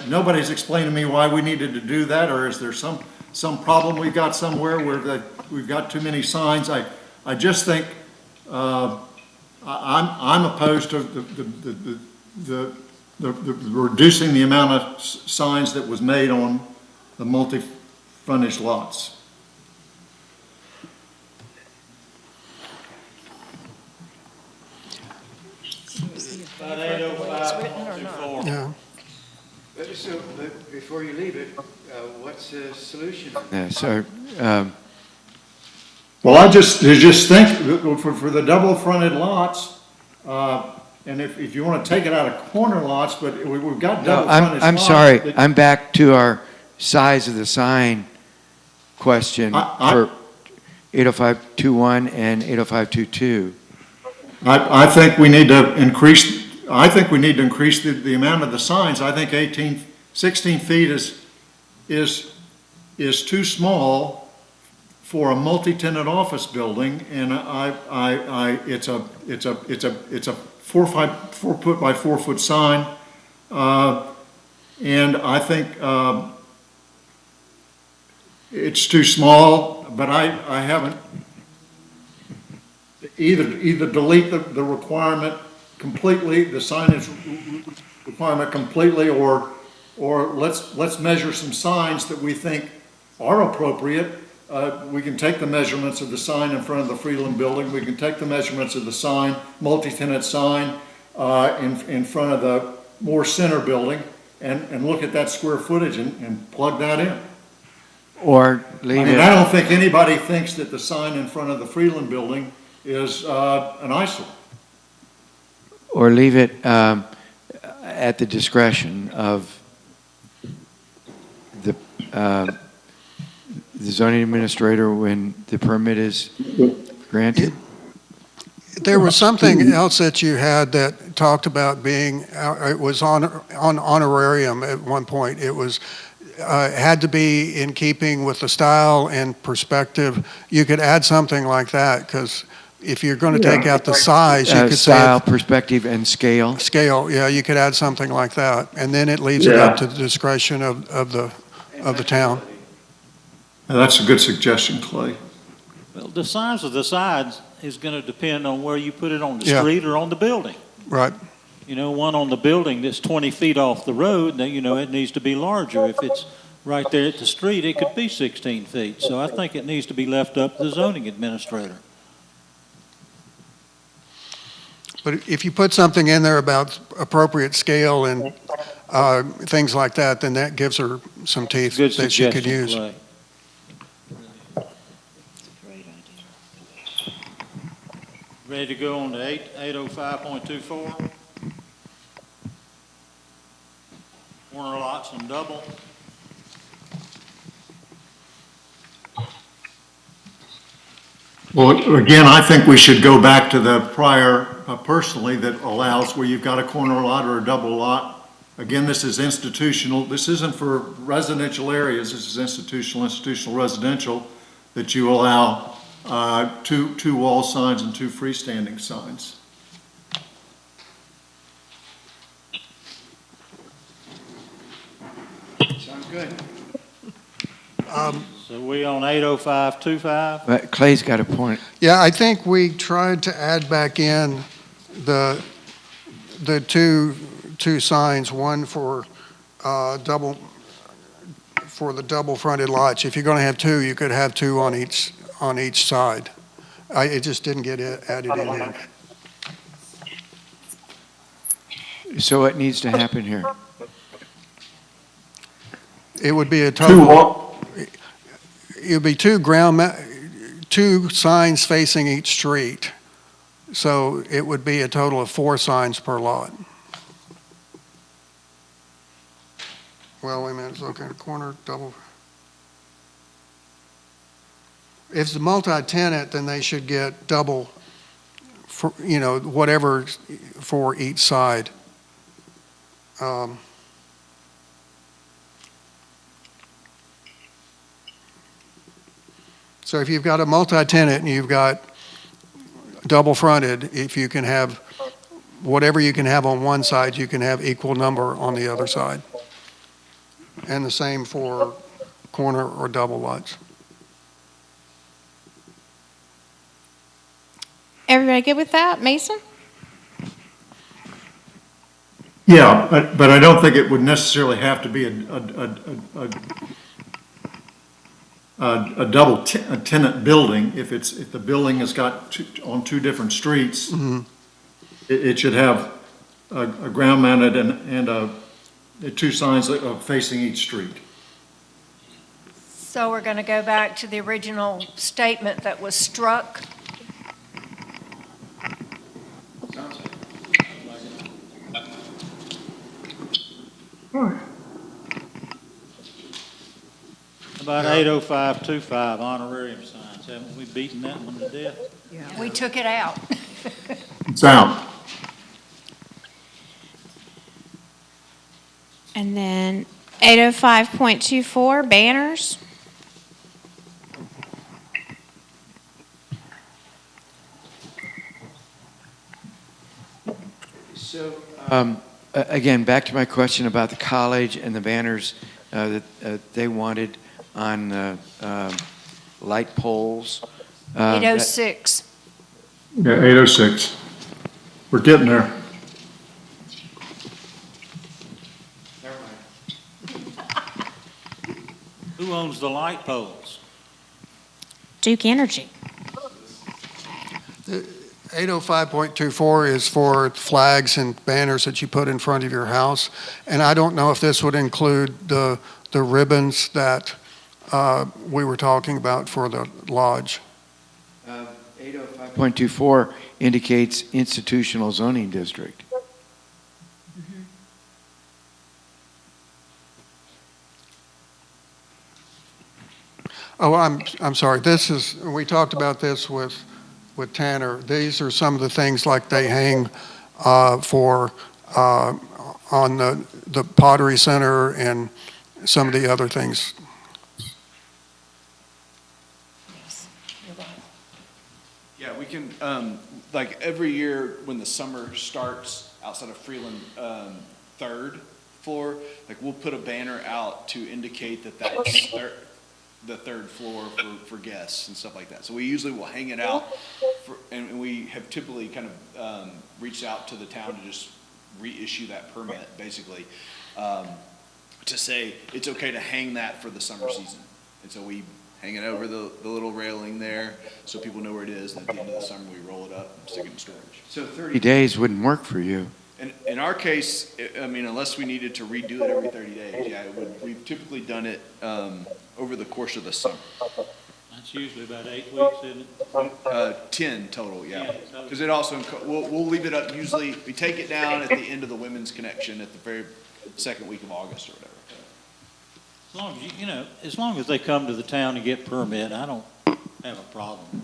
Nobody's explained to me why we needed to do that, or is there some problem we've got somewhere where we've got too many signs? I just think I'm opposed to the reducing the amount of signs that was made on the multi-frontage lots. About 8:05. Yeah. So, before you leave it, what's the solution? So, Well, I just think for the double fronted lots, and if you want to take it out of corner lots, but we've got no, double frontage lots. I'm sorry. I'm back to our size of the sign question for 80521 and 80522. I think we need to increase. I think we need to increase the amount of the signs. I think 16 feet is too small for a multi-tenant office building, and it's a 4 foot by 4 foot sign, and I think it's too small. But I haven't either delete the requirement completely, the signage requirement completely, or let's measure some signs that we think are appropriate. We can take the measurements of the sign in front of the Freeland building. We can take the measurements of the sign, multi-tenant sign, in front of the Moore Center building, and look at that square footage and plug that in. Or leave it. I don't think anybody thinks that the sign in front of the Freeland building is an eyesore. Or leave it at the discretion of the zoning administrator when the permit is granted? There was something else that you had that talked about being, it was on honorarium at one point. It was, had to be in keeping with the style and perspective. You could add something like that, because if you're going to take out the size, you could Style, say perspective, and scale. scale. Yeah, you could add something like that, and then it leaves it up to the discretion of the town. That's a good suggestion, Clay. Well, the size of the sides is going to depend on where you put it on the Yeah. street or on the building. Right. One on the building that's 20 feet off the road, then, it needs to be larger. If it's right there at the street, it could be 16 feet. So I think it needs to be left up to the zoning administrator. But if you put something in there about appropriate scale and things like that, then that gives her some teeth Good that she could suggestion, use. Clay. Ready to go on to 805.24? Corner lots and double. Well, again, I think we should go back to the prior, personally, that allows where you've got a corner lot or a double lot. Again, this is institutional. This isn't for residential areas. This is institutional residential, that you allow two wall signs and two freestanding signs. Sounds good. So we on 805.25? But Clay's got a point. Yeah, I think we tried to add back in the two signs, one for the double fronted lots. If you're going to have two, you could have two on on each side. It just didn't get added in here. So what needs to happen here? It would be a total, it would be two signs facing each street. So it would be a total of 4 signs per lot. Well, wait a minute, let's look at a corner, double. If it's multi-tenant, then they should get double, for, whatever for each side. So if you've got a multi-tenant and you've got double fronted, if you can have, whatever you can have on one side, you can have equal number on the other side. And the same for corner or double lots. Everybody good with that? Mason? Yeah, but I don't think it would necessarily have to be a double tenant building. If the building has got on 2 different streets, it should have a ground mounted and 2 signs facing each street. So we're going to go back to the original statement that was struck. About 80525 honorarium signs, haven't we beaten that one to death? We took it out. It's out. And then 805.24, banners. So, again, back to my question about the college and the banners that they wanted on light poles. 806. Yeah, 806. We're getting there. Who owns the light poles? Duke Energy. 805.24 is for flags and banners that you put in front of your house. And I don't know if this would include the ribbons that we were talking about for the lodge. 805.24 indicates institutional zoning district. Oh, I'm sorry. We talked about this with Tanner. These are some of the things like they hang on the Pottery Center and some of the other things. Yeah, we can, like every year when the summer starts outside of Freeland, 3rd floor, like we'll put a banner out to indicate that that's the 3rd floor for guests and stuff like that. So we usually will hang it out and we have typically kind of reached out to the town to just reissue that permit basically to say it's okay to hang that for the summer season. And so we hang it over the little railing there so people know where it is, and at the end of the summer we roll it up and stick it in storage. So 30 days wouldn't work for you. And in our case, I mean, unless we needed to redo it every 30 days, yeah, we've typically done it over the course of the summer. That's usually about 8 weeks, isn't it? 10 total, yeah. Because it also, we'll leave it up, usually, we take it down at the end of the Women's Connection at the very second week of August or whatever. As long as, as long as they come to the town to get permit, I don't have a problem.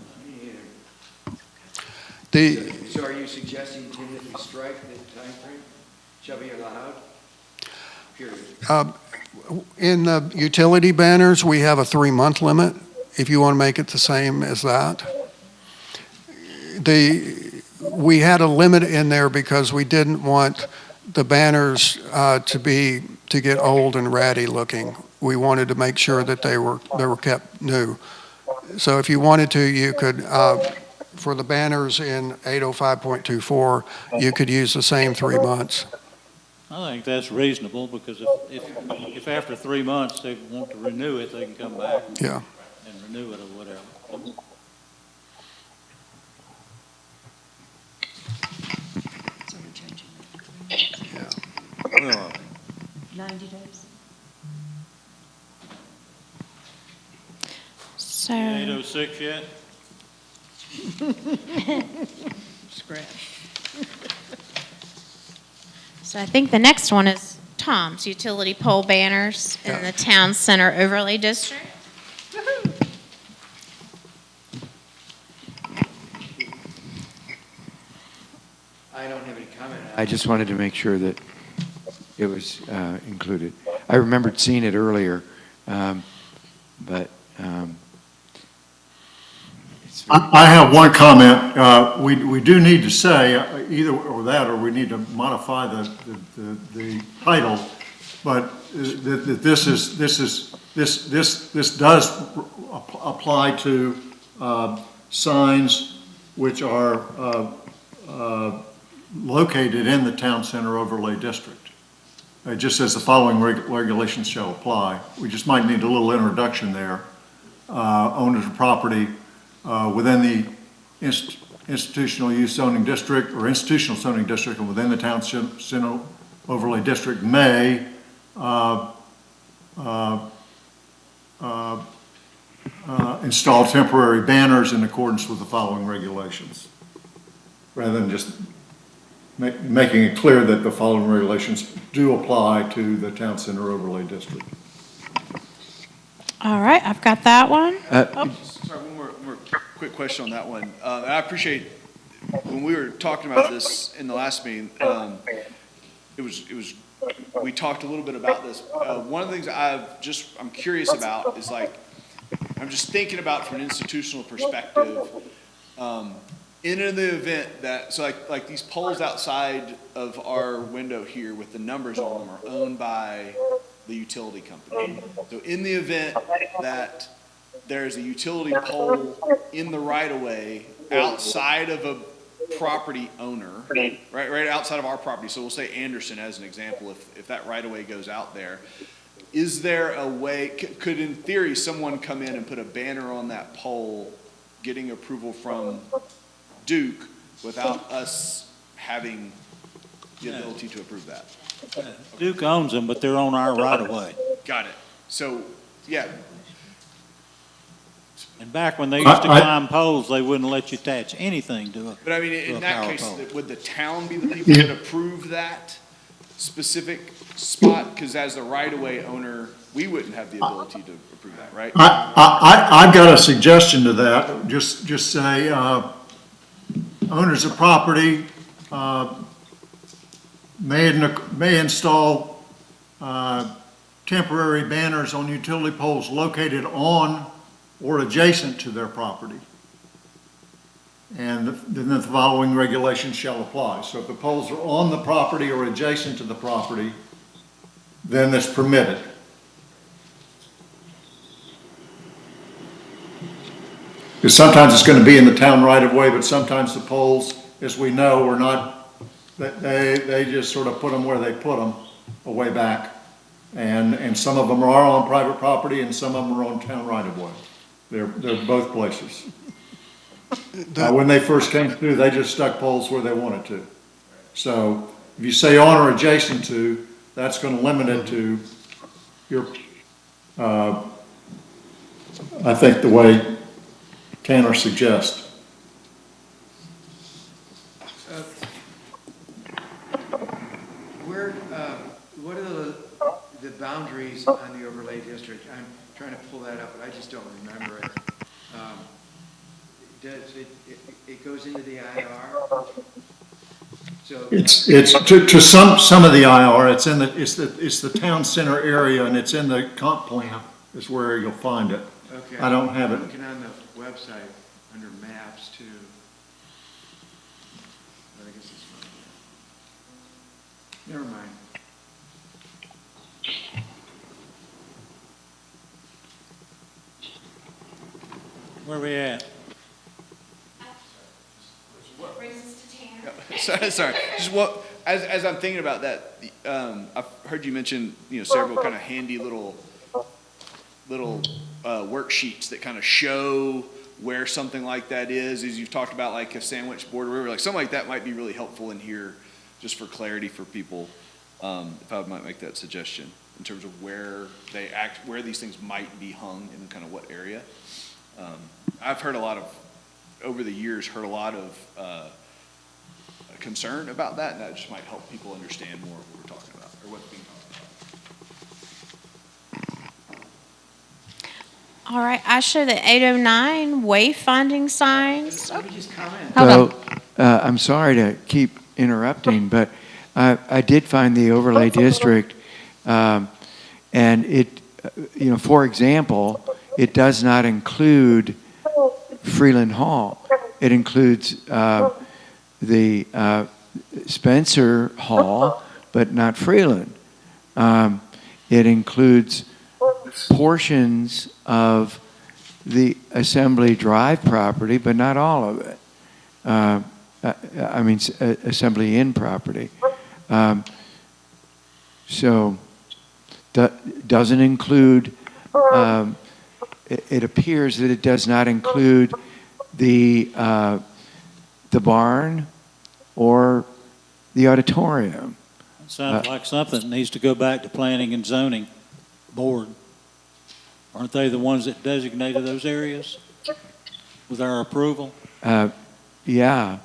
So are you suggesting, Tim, that we strike the time frame? Shall be allowed? Period. In the utility banners, we have a 3-month limit, if you want to make it the same as that. We had a limit in there because we didn't want the banners to get old and ratty looking. We wanted to make sure that they were kept new. So if you wanted to, you could, for the banners in 805.24, you could use the same 3 months. I think that's reasonable, because if after 3 months they want to renew it, they can come back Yeah. and renew it or whatever. 90 days. So, 8:06 yet? Scratch. so I think the next one is Tom's utility pole banners in the town center overlay district. I don't have any comment. I just wanted to make sure that it was included. I remembered seeing it earlier, but it's very- I have one comment. We do need to say either or that, or we need to modify the title, but that this does apply to signs which are located in the town center overlay district. It just says the following regulations shall apply. We just might need a little introduction there. Owners of property within the institutional use zoning district or institutional zoning district and within the town center overlay district may install temporary banners in accordance with the following regulations, rather than just making it clear that the following regulations do apply to the town center overlay district. All right, I've got that one. Sorry, one more quick question on that one. And I appreciate, when we were talking about this in the last meeting, we talked a little bit about this. One of the things I'm curious about is like, I'm just thinking about from an institutional perspective, in the event that, so like these poles outside of our window here with the numbers on them are owned by the utility company. So in the event that there's a utility pole in the right of way outside of a property owner, right outside of our property, so we'll say Anderson as an example, if that right of way goes out there, is there a way, could in theory someone come in and put a banner on that pole getting approval from Duke without us having the ability to approve that? Duke owns them, but they're on our right of way. Got it. So, yeah, And back when they used to climb poles, they wouldn't let you attach anything to it. but I mean, To a in that power case, pole. would the town be the people that approve that specific spot? Because as the right-of-way owner, we wouldn't have the ability to approve that, right? I've got a suggestion to that. Just say, owners of property may install temporary banners on utility poles located on or adjacent to their property. And then the following regulations shall apply. So if the poles are on the property or adjacent to the property, then it's permitted. Because sometimes it's going to be in the town right of way, but sometimes the poles, as we know, are not, they just sort of put them where they put them, a way back. And some of them are on private property and some of them are on town right of way. They're both places. When they first came through, they just stuck poles where they wanted to. So if you say on or adjacent to, that's going to limit it to your, I think the way Tanner suggests. What are the boundaries on the overlay district? I'm trying to pull that up, but I just don't remember it. Does it goes into the IR? So It's to some of the IR, it's the town center area and it's in the comp plan is where you'll find it. okay. I don't have I'm it. looking on the website under maps too. But I guess it's not there. Never mind. Where we at? Brings us to Tanner. Sorry. Just as I'm thinking about that, I've heard you mention, several kind of handy little worksheets that kind of show where something like that is. As you've talked about, like a sandwich board or whatever, like something like that might be really helpful in here, just for clarity for people. if I might make that suggestion, in terms of where where these things might be hung and kind of what area. I've heard over the years, heard a lot of concern about that, and that just might help people understand more of what we're talking about, or what's being talked about. All right, I show the 809 wayfinding signs. Let me just comment. Hold on. I'm sorry to keep interrupting, but I did find the overlay district, and it, for example, it does not include Freeland Hall. It includes the Spencer Hall, but not Freeland. It includes portions of the Assembly Drive property, but not all of it. Assembly Inn property. So doesn't include, it appears that it does not include the barn or the auditorium. Sounds like something that needs to go back to planning and zoning board. Aren't they the ones that designated those areas with our approval? Yeah.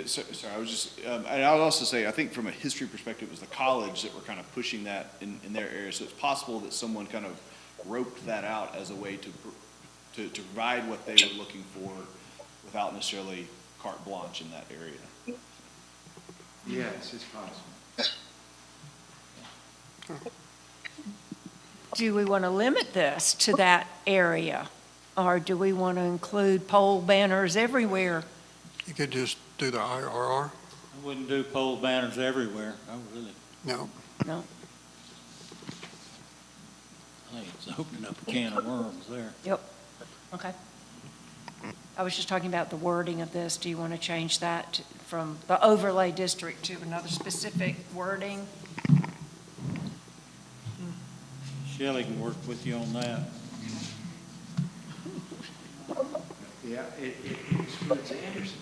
Sorry, I was just, and I would also say, I think from a history perspective, it was the college that were kind of pushing that in their area. So it's possible that someone kind of roped that out as a way to provide what they were looking for without necessarily carte blanche in that area. Yes, it's possible. Do we want to limit this to that area? Or do we want to include pole banners everywhere? You could just do the IRR. I wouldn't do pole banners everywhere. I really, No. No. I think it's opening up a can of worms there. Yep. Okay. I was just talking about the wording of this. Do you want to change that from the overlay district to another specific wording? Shelley can work with you on that. Yeah, it excludes Anderson.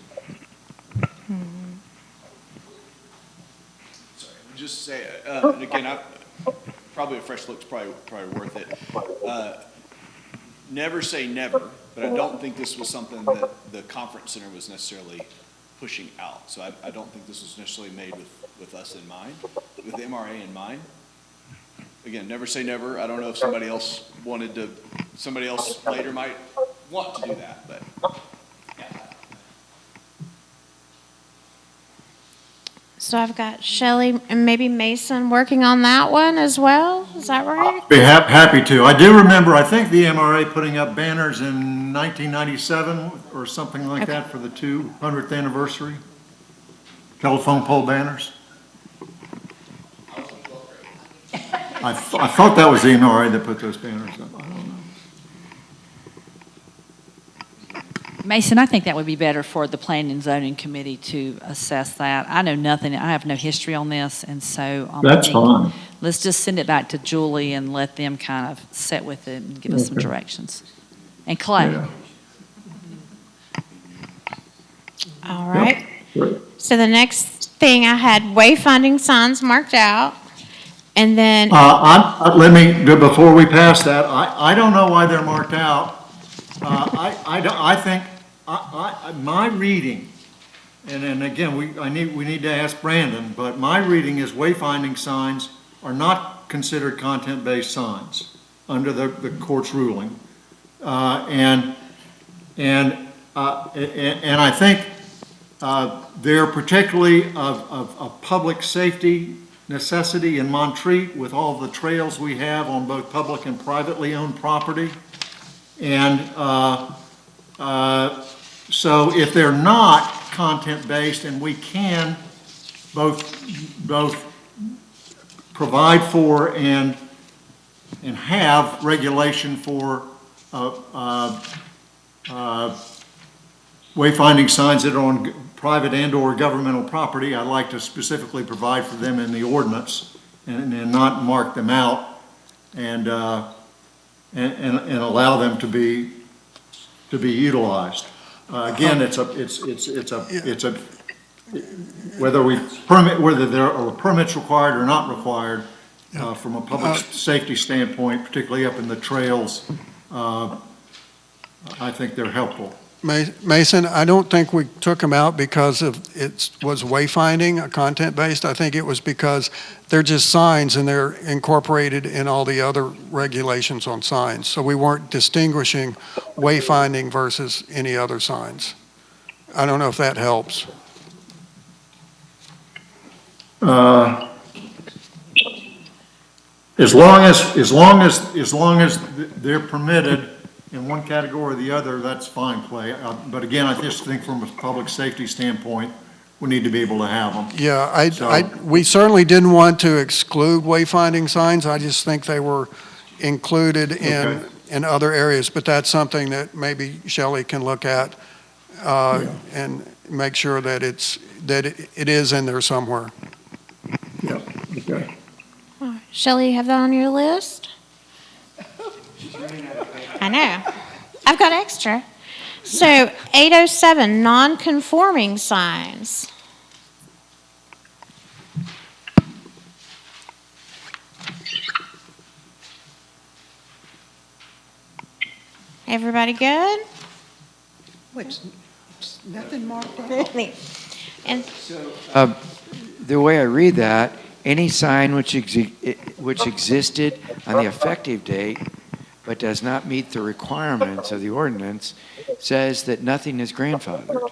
Sorry, just say, and again, probably a fresh look's probably worth it. Never say never, but I don't think this was something that the conference center was necessarily pushing out. So I don't think this was necessarily made with us in mind, with the MRA in mind. Again, never say never. I don't know if somebody else later might want to do that, but yeah. So I've got Shelley and maybe Mason working on that one as well. Is that right? Be happy to. I do remember, I think the MRA putting up banners in 1997 or something like that for the 200th anniversary. Telephone pole banners. I thought that was the MRA that put those banners up. I don't know. Mason, I think that would be better for the Planning and Zoning Committee to assess that. I know nothing, I have no history on this, and so. That's fine. Let's just send it back to Julie and let them kind of sit with it and give us some directions. And Clay. Yeah. All right. So the next thing I had wayfinding signs marked out. And then, Before we pass that, I don't know why they're marked out. I think my reading, and again, we need to ask Brandon, but my reading is wayfinding signs are not considered content-based signs under the court's ruling. And I think they're particularly of public safety necessity in Montreat with all the trails we have on both public and privately owned property. And so if they're not content-based, and we can both provide for and have regulation for wayfinding signs that are on private and or governmental property, I'd like to specifically provide for them in the ordinance and not mark them out and allow them to be utilized. Again, it's a whether we permit, whether there are permits required or not required, from a public safety standpoint, particularly up in the trails, I think they're helpful. Mason, I don't think we took them out because it was wayfinding, content-based. I think it was because they're just signs and they're incorporated in all the other regulations on signs. So we weren't distinguishing wayfinding versus any other signs. I don't know if that helps. As long as they're permitted in one category or the other, that's fine, Clay. But again, I just think from a public safety standpoint, we need to be able to have them. Yeah, we certainly didn't want to exclude wayfinding signs. I just think they were included in other areas, but that's something that maybe Shelley can look at and make sure that it is in there somewhere. Yeah, okay. Shelley, you have that on your list? I know. I've got extra. So 807, non-conforming signs. Everybody good? Which, nothing marked out? And The way I read that, any sign which existed on the effective date but does not meet the requirements of the ordinance says that nothing is grandfathered.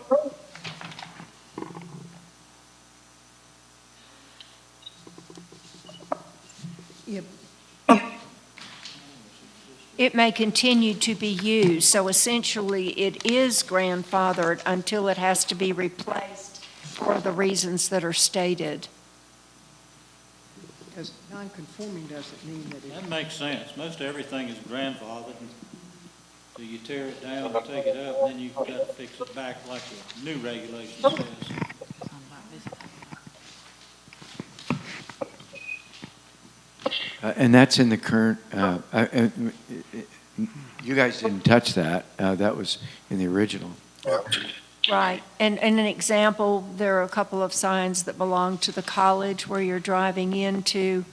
Yep. It may continue to be used, so essentially it is grandfathered until it has to be replaced for the reasons that are stated. Because non-conforming doesn't mean that That makes sense. Most everything is grandfathered. So you tear it down and take it up, and then you've got to fix it back like the new regulation says. And that's in the current, you guys didn't touch that. That was in the original. Right, and an example, there are a couple of signs that belong to the college where you're driving into,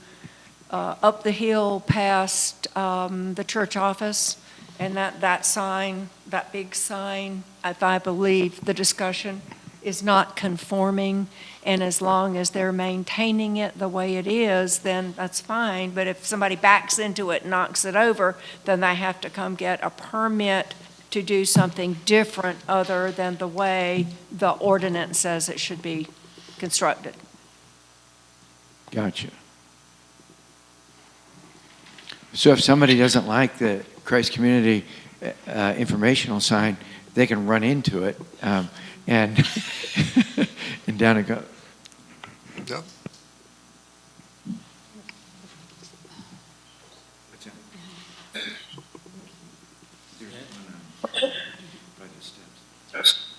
up the hill past the church office, and that sign, that big sign, if I believe the discussion is not conforming, and as long as they're maintaining it the way it is, then that's fine, but if somebody backs into it and knocks it over, then they have to come get a permit to do something different other than the way the ordinance says it should be constructed. Gotcha. So if somebody doesn't like the Christ Community informational sign, they can run into it and and down it goes. Yep.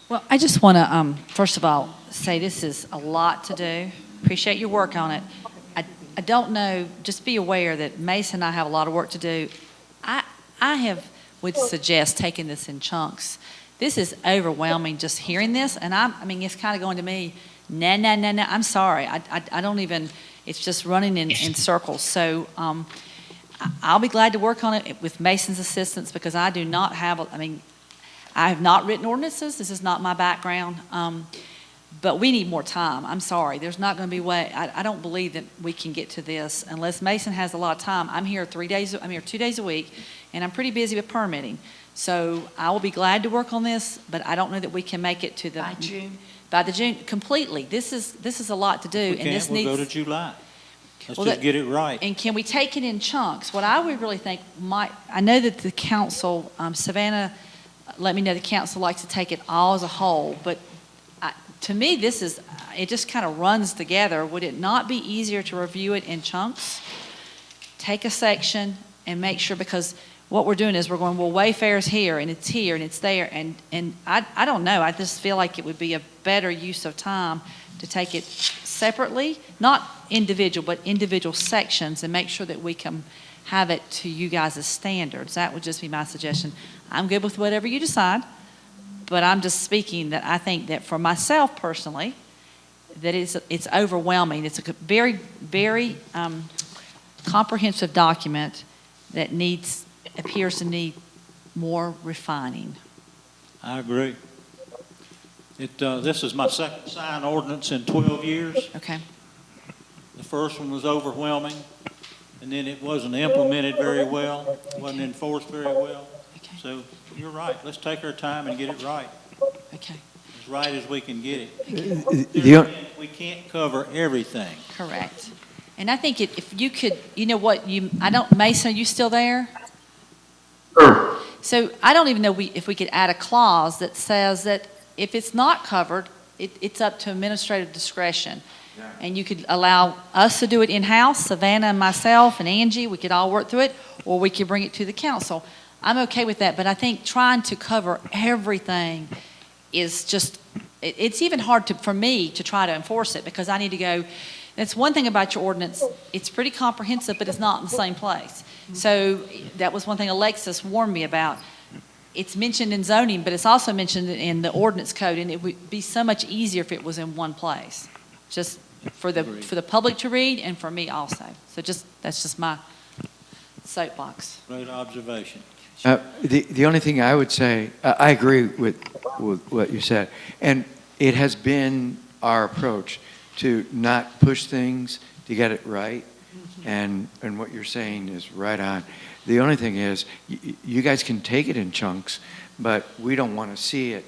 Well, I just want to, first of all, say this is a lot to do. Appreciate your work on it. I don't know, just be aware that Mason and I have a lot of work to do. Would suggest taking this in chunks. This is overwhelming just hearing this, and I mean, it's kind of going to me, no, I'm sorry. I don't even, it's just running in circles. So I'll be glad to work on it with Mason's assistance because I do not have, I have not written ordinances. This is not my background. But we need more time. I'm sorry. There's not going to be way. I don't believe that we can get to this unless Mason has a lot of time. I'm here 2 days a week, and I'm pretty busy with permitting. So I will be glad to work on this, but I don't know that we can make it to the By June. By the June completely. This is a lot to do, We'll go to July. Let's Well, just get it right. And can we take it in chunks? What I would really think I know that the council, Savannah, let me know the council likes to take it all as a whole, but to me, it just kind of runs together. Would it not be easier to review it in chunks? Take a section and make sure, because what we're doing is we're going, well, Wayfair's here, and it's there, and I don't know. I just feel like it would be a better use of time to take it separately, not individual, but individual sections, and make sure that we can have it to you guys' standards. That would just be my suggestion. I'm good with whatever you decide. But I'm just speaking that I think that for myself personally, that it's overwhelming. It's a very, very comprehensive document that appears to need more refining. I agree. This is my second sign ordinance in 12 years. Okay. The first one was overwhelming, and then it wasn't implemented very well, wasn't enforced very well. Okay. So you're right. Let's take our time and get it right, Okay. as right as we can get it. We can't cover everything. Correct. And I think if you could, Mason, are you still there? Sure. So I don't even know if we could add a clause that says that if it's not covered, it's up to administrative discretion. Yeah. And you could allow us to do it in-house, Savannah and myself and Angie, we could all work through it, or we could bring it to the council. I'm okay with that, but I think trying to cover everything is just, it's even hard for me to try to enforce it, because I need to go, that's one thing about your ordinance, it's pretty comprehensive, but it's not in the same place. So that was one thing Alexis warned me about. It's mentioned in zoning, but it's also mentioned in the ordinance code, and it would be so much easier if it was in one place, just for the public to read and for me also. So that's just my soapbox. Great observation. The only thing I would say, I agree with what you said, and it has been our approach to not push things to get it right, and what you're saying is right on. The only thing is, you guys can take it in chunks, but we don't want to see it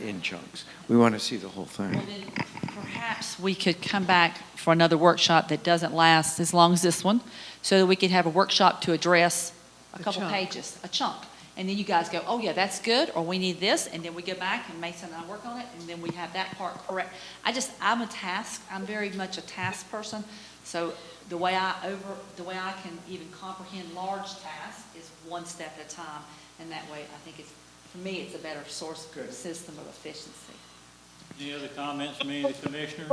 in chunks. We want to see the whole thing. Well, then perhaps we could come back for another workshop that doesn't last as long as this one, so that we could have a workshop to address a couple pages, a chunk. And then you guys go, oh yeah, that's good, or we need this, and then we go back and Mason and I work on it, and then we have that part correct. I'm very much a task person, so the way I can even comprehend large tasks is one step at a time, and that way I think for me, it's a better system of efficiency. Any other comments from any of the commissioners?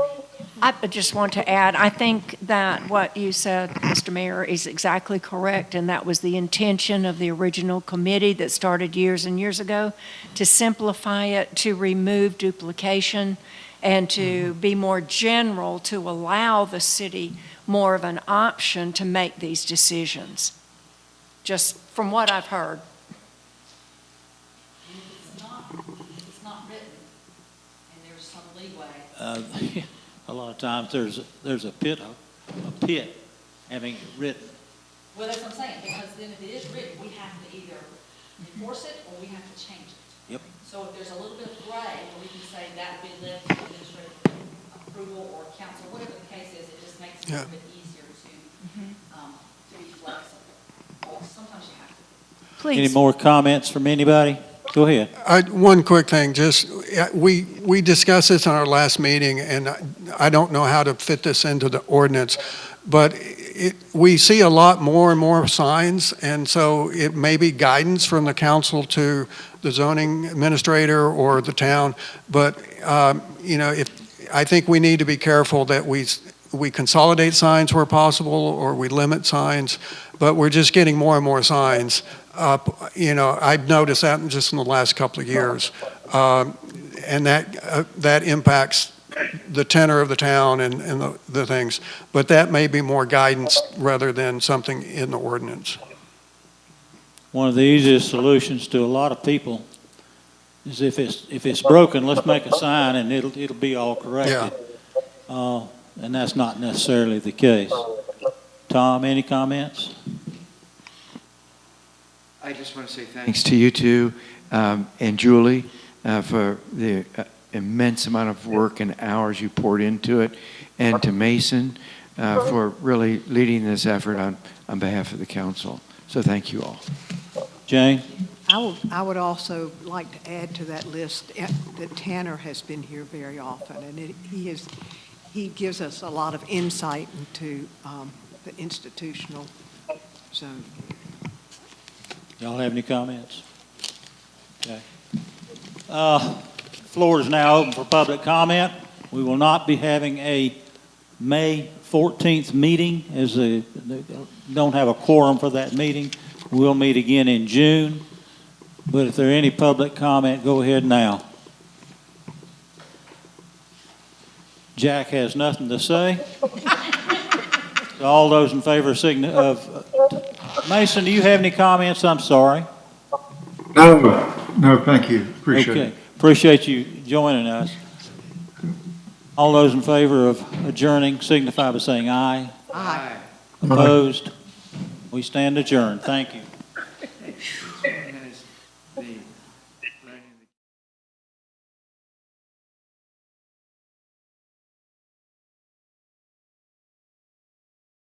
I just want to add, I think that what you said, Mr. Mayor, is exactly correct, and that was the intention of the original committee that started years and years ago, to simplify it, to remove duplication, and to be more general, to allow the city more of an option to make these decisions, just from what I've heard. It's not written, and there's some leeway. A lot of times there's a pit having it written. Well, that's what I'm saying, because then if it is written, we have to either enforce it or we have to change it. Yep. So if there's a little bit of gray, where we can say that would be left to administrative approval or council, whatever the case is, it just makes it a little bit easier to be flexible. Or sometimes you have to. Please. Any more comments from anybody? Go ahead. One quick thing, we discussed this in our last meeting, and I don't know how to fit this into the ordinance, but we see a lot more and more signs, and so it may be guidance from the council to the zoning administrator or the town, but I think we need to be careful that we consolidate signs where possible, or we limit signs, but we're just getting more and more signs up. I've noticed that just in the last couple of years, and that impacts the tenor of the town and the things. But that may be more guidance rather than something in the ordinance. One of the easiest solutions to a lot of people is if it's broken, let's make a sign and it'll be all corrected. Yeah. And that's not necessarily the case. Tom, any comments? I just want to say thanks to you two and Julie for the immense amount of work and hours you poured into it, and to Mason for really leading this effort on behalf of the council. So thank you all. Jane? I would also like to add to that list that Tanner has been here very often, and he gives us a lot of insight into the institutional zone. Y'all have any comments? Okay. Floor is now open for public comment. We will not be having a May 14th meeting, as they don't have a quorum for that meeting. We'll meet again in June. But if there are any public comment, go ahead now. Jack has nothing to say. So all those in favor Mason, do you have any comments? I'm sorry. No, thank you. Appreciate it. Okay, appreciate you joining us. All those in favor of adjourning signify by saying aye. Aye. Opposed? We stand adjourned. Thank you.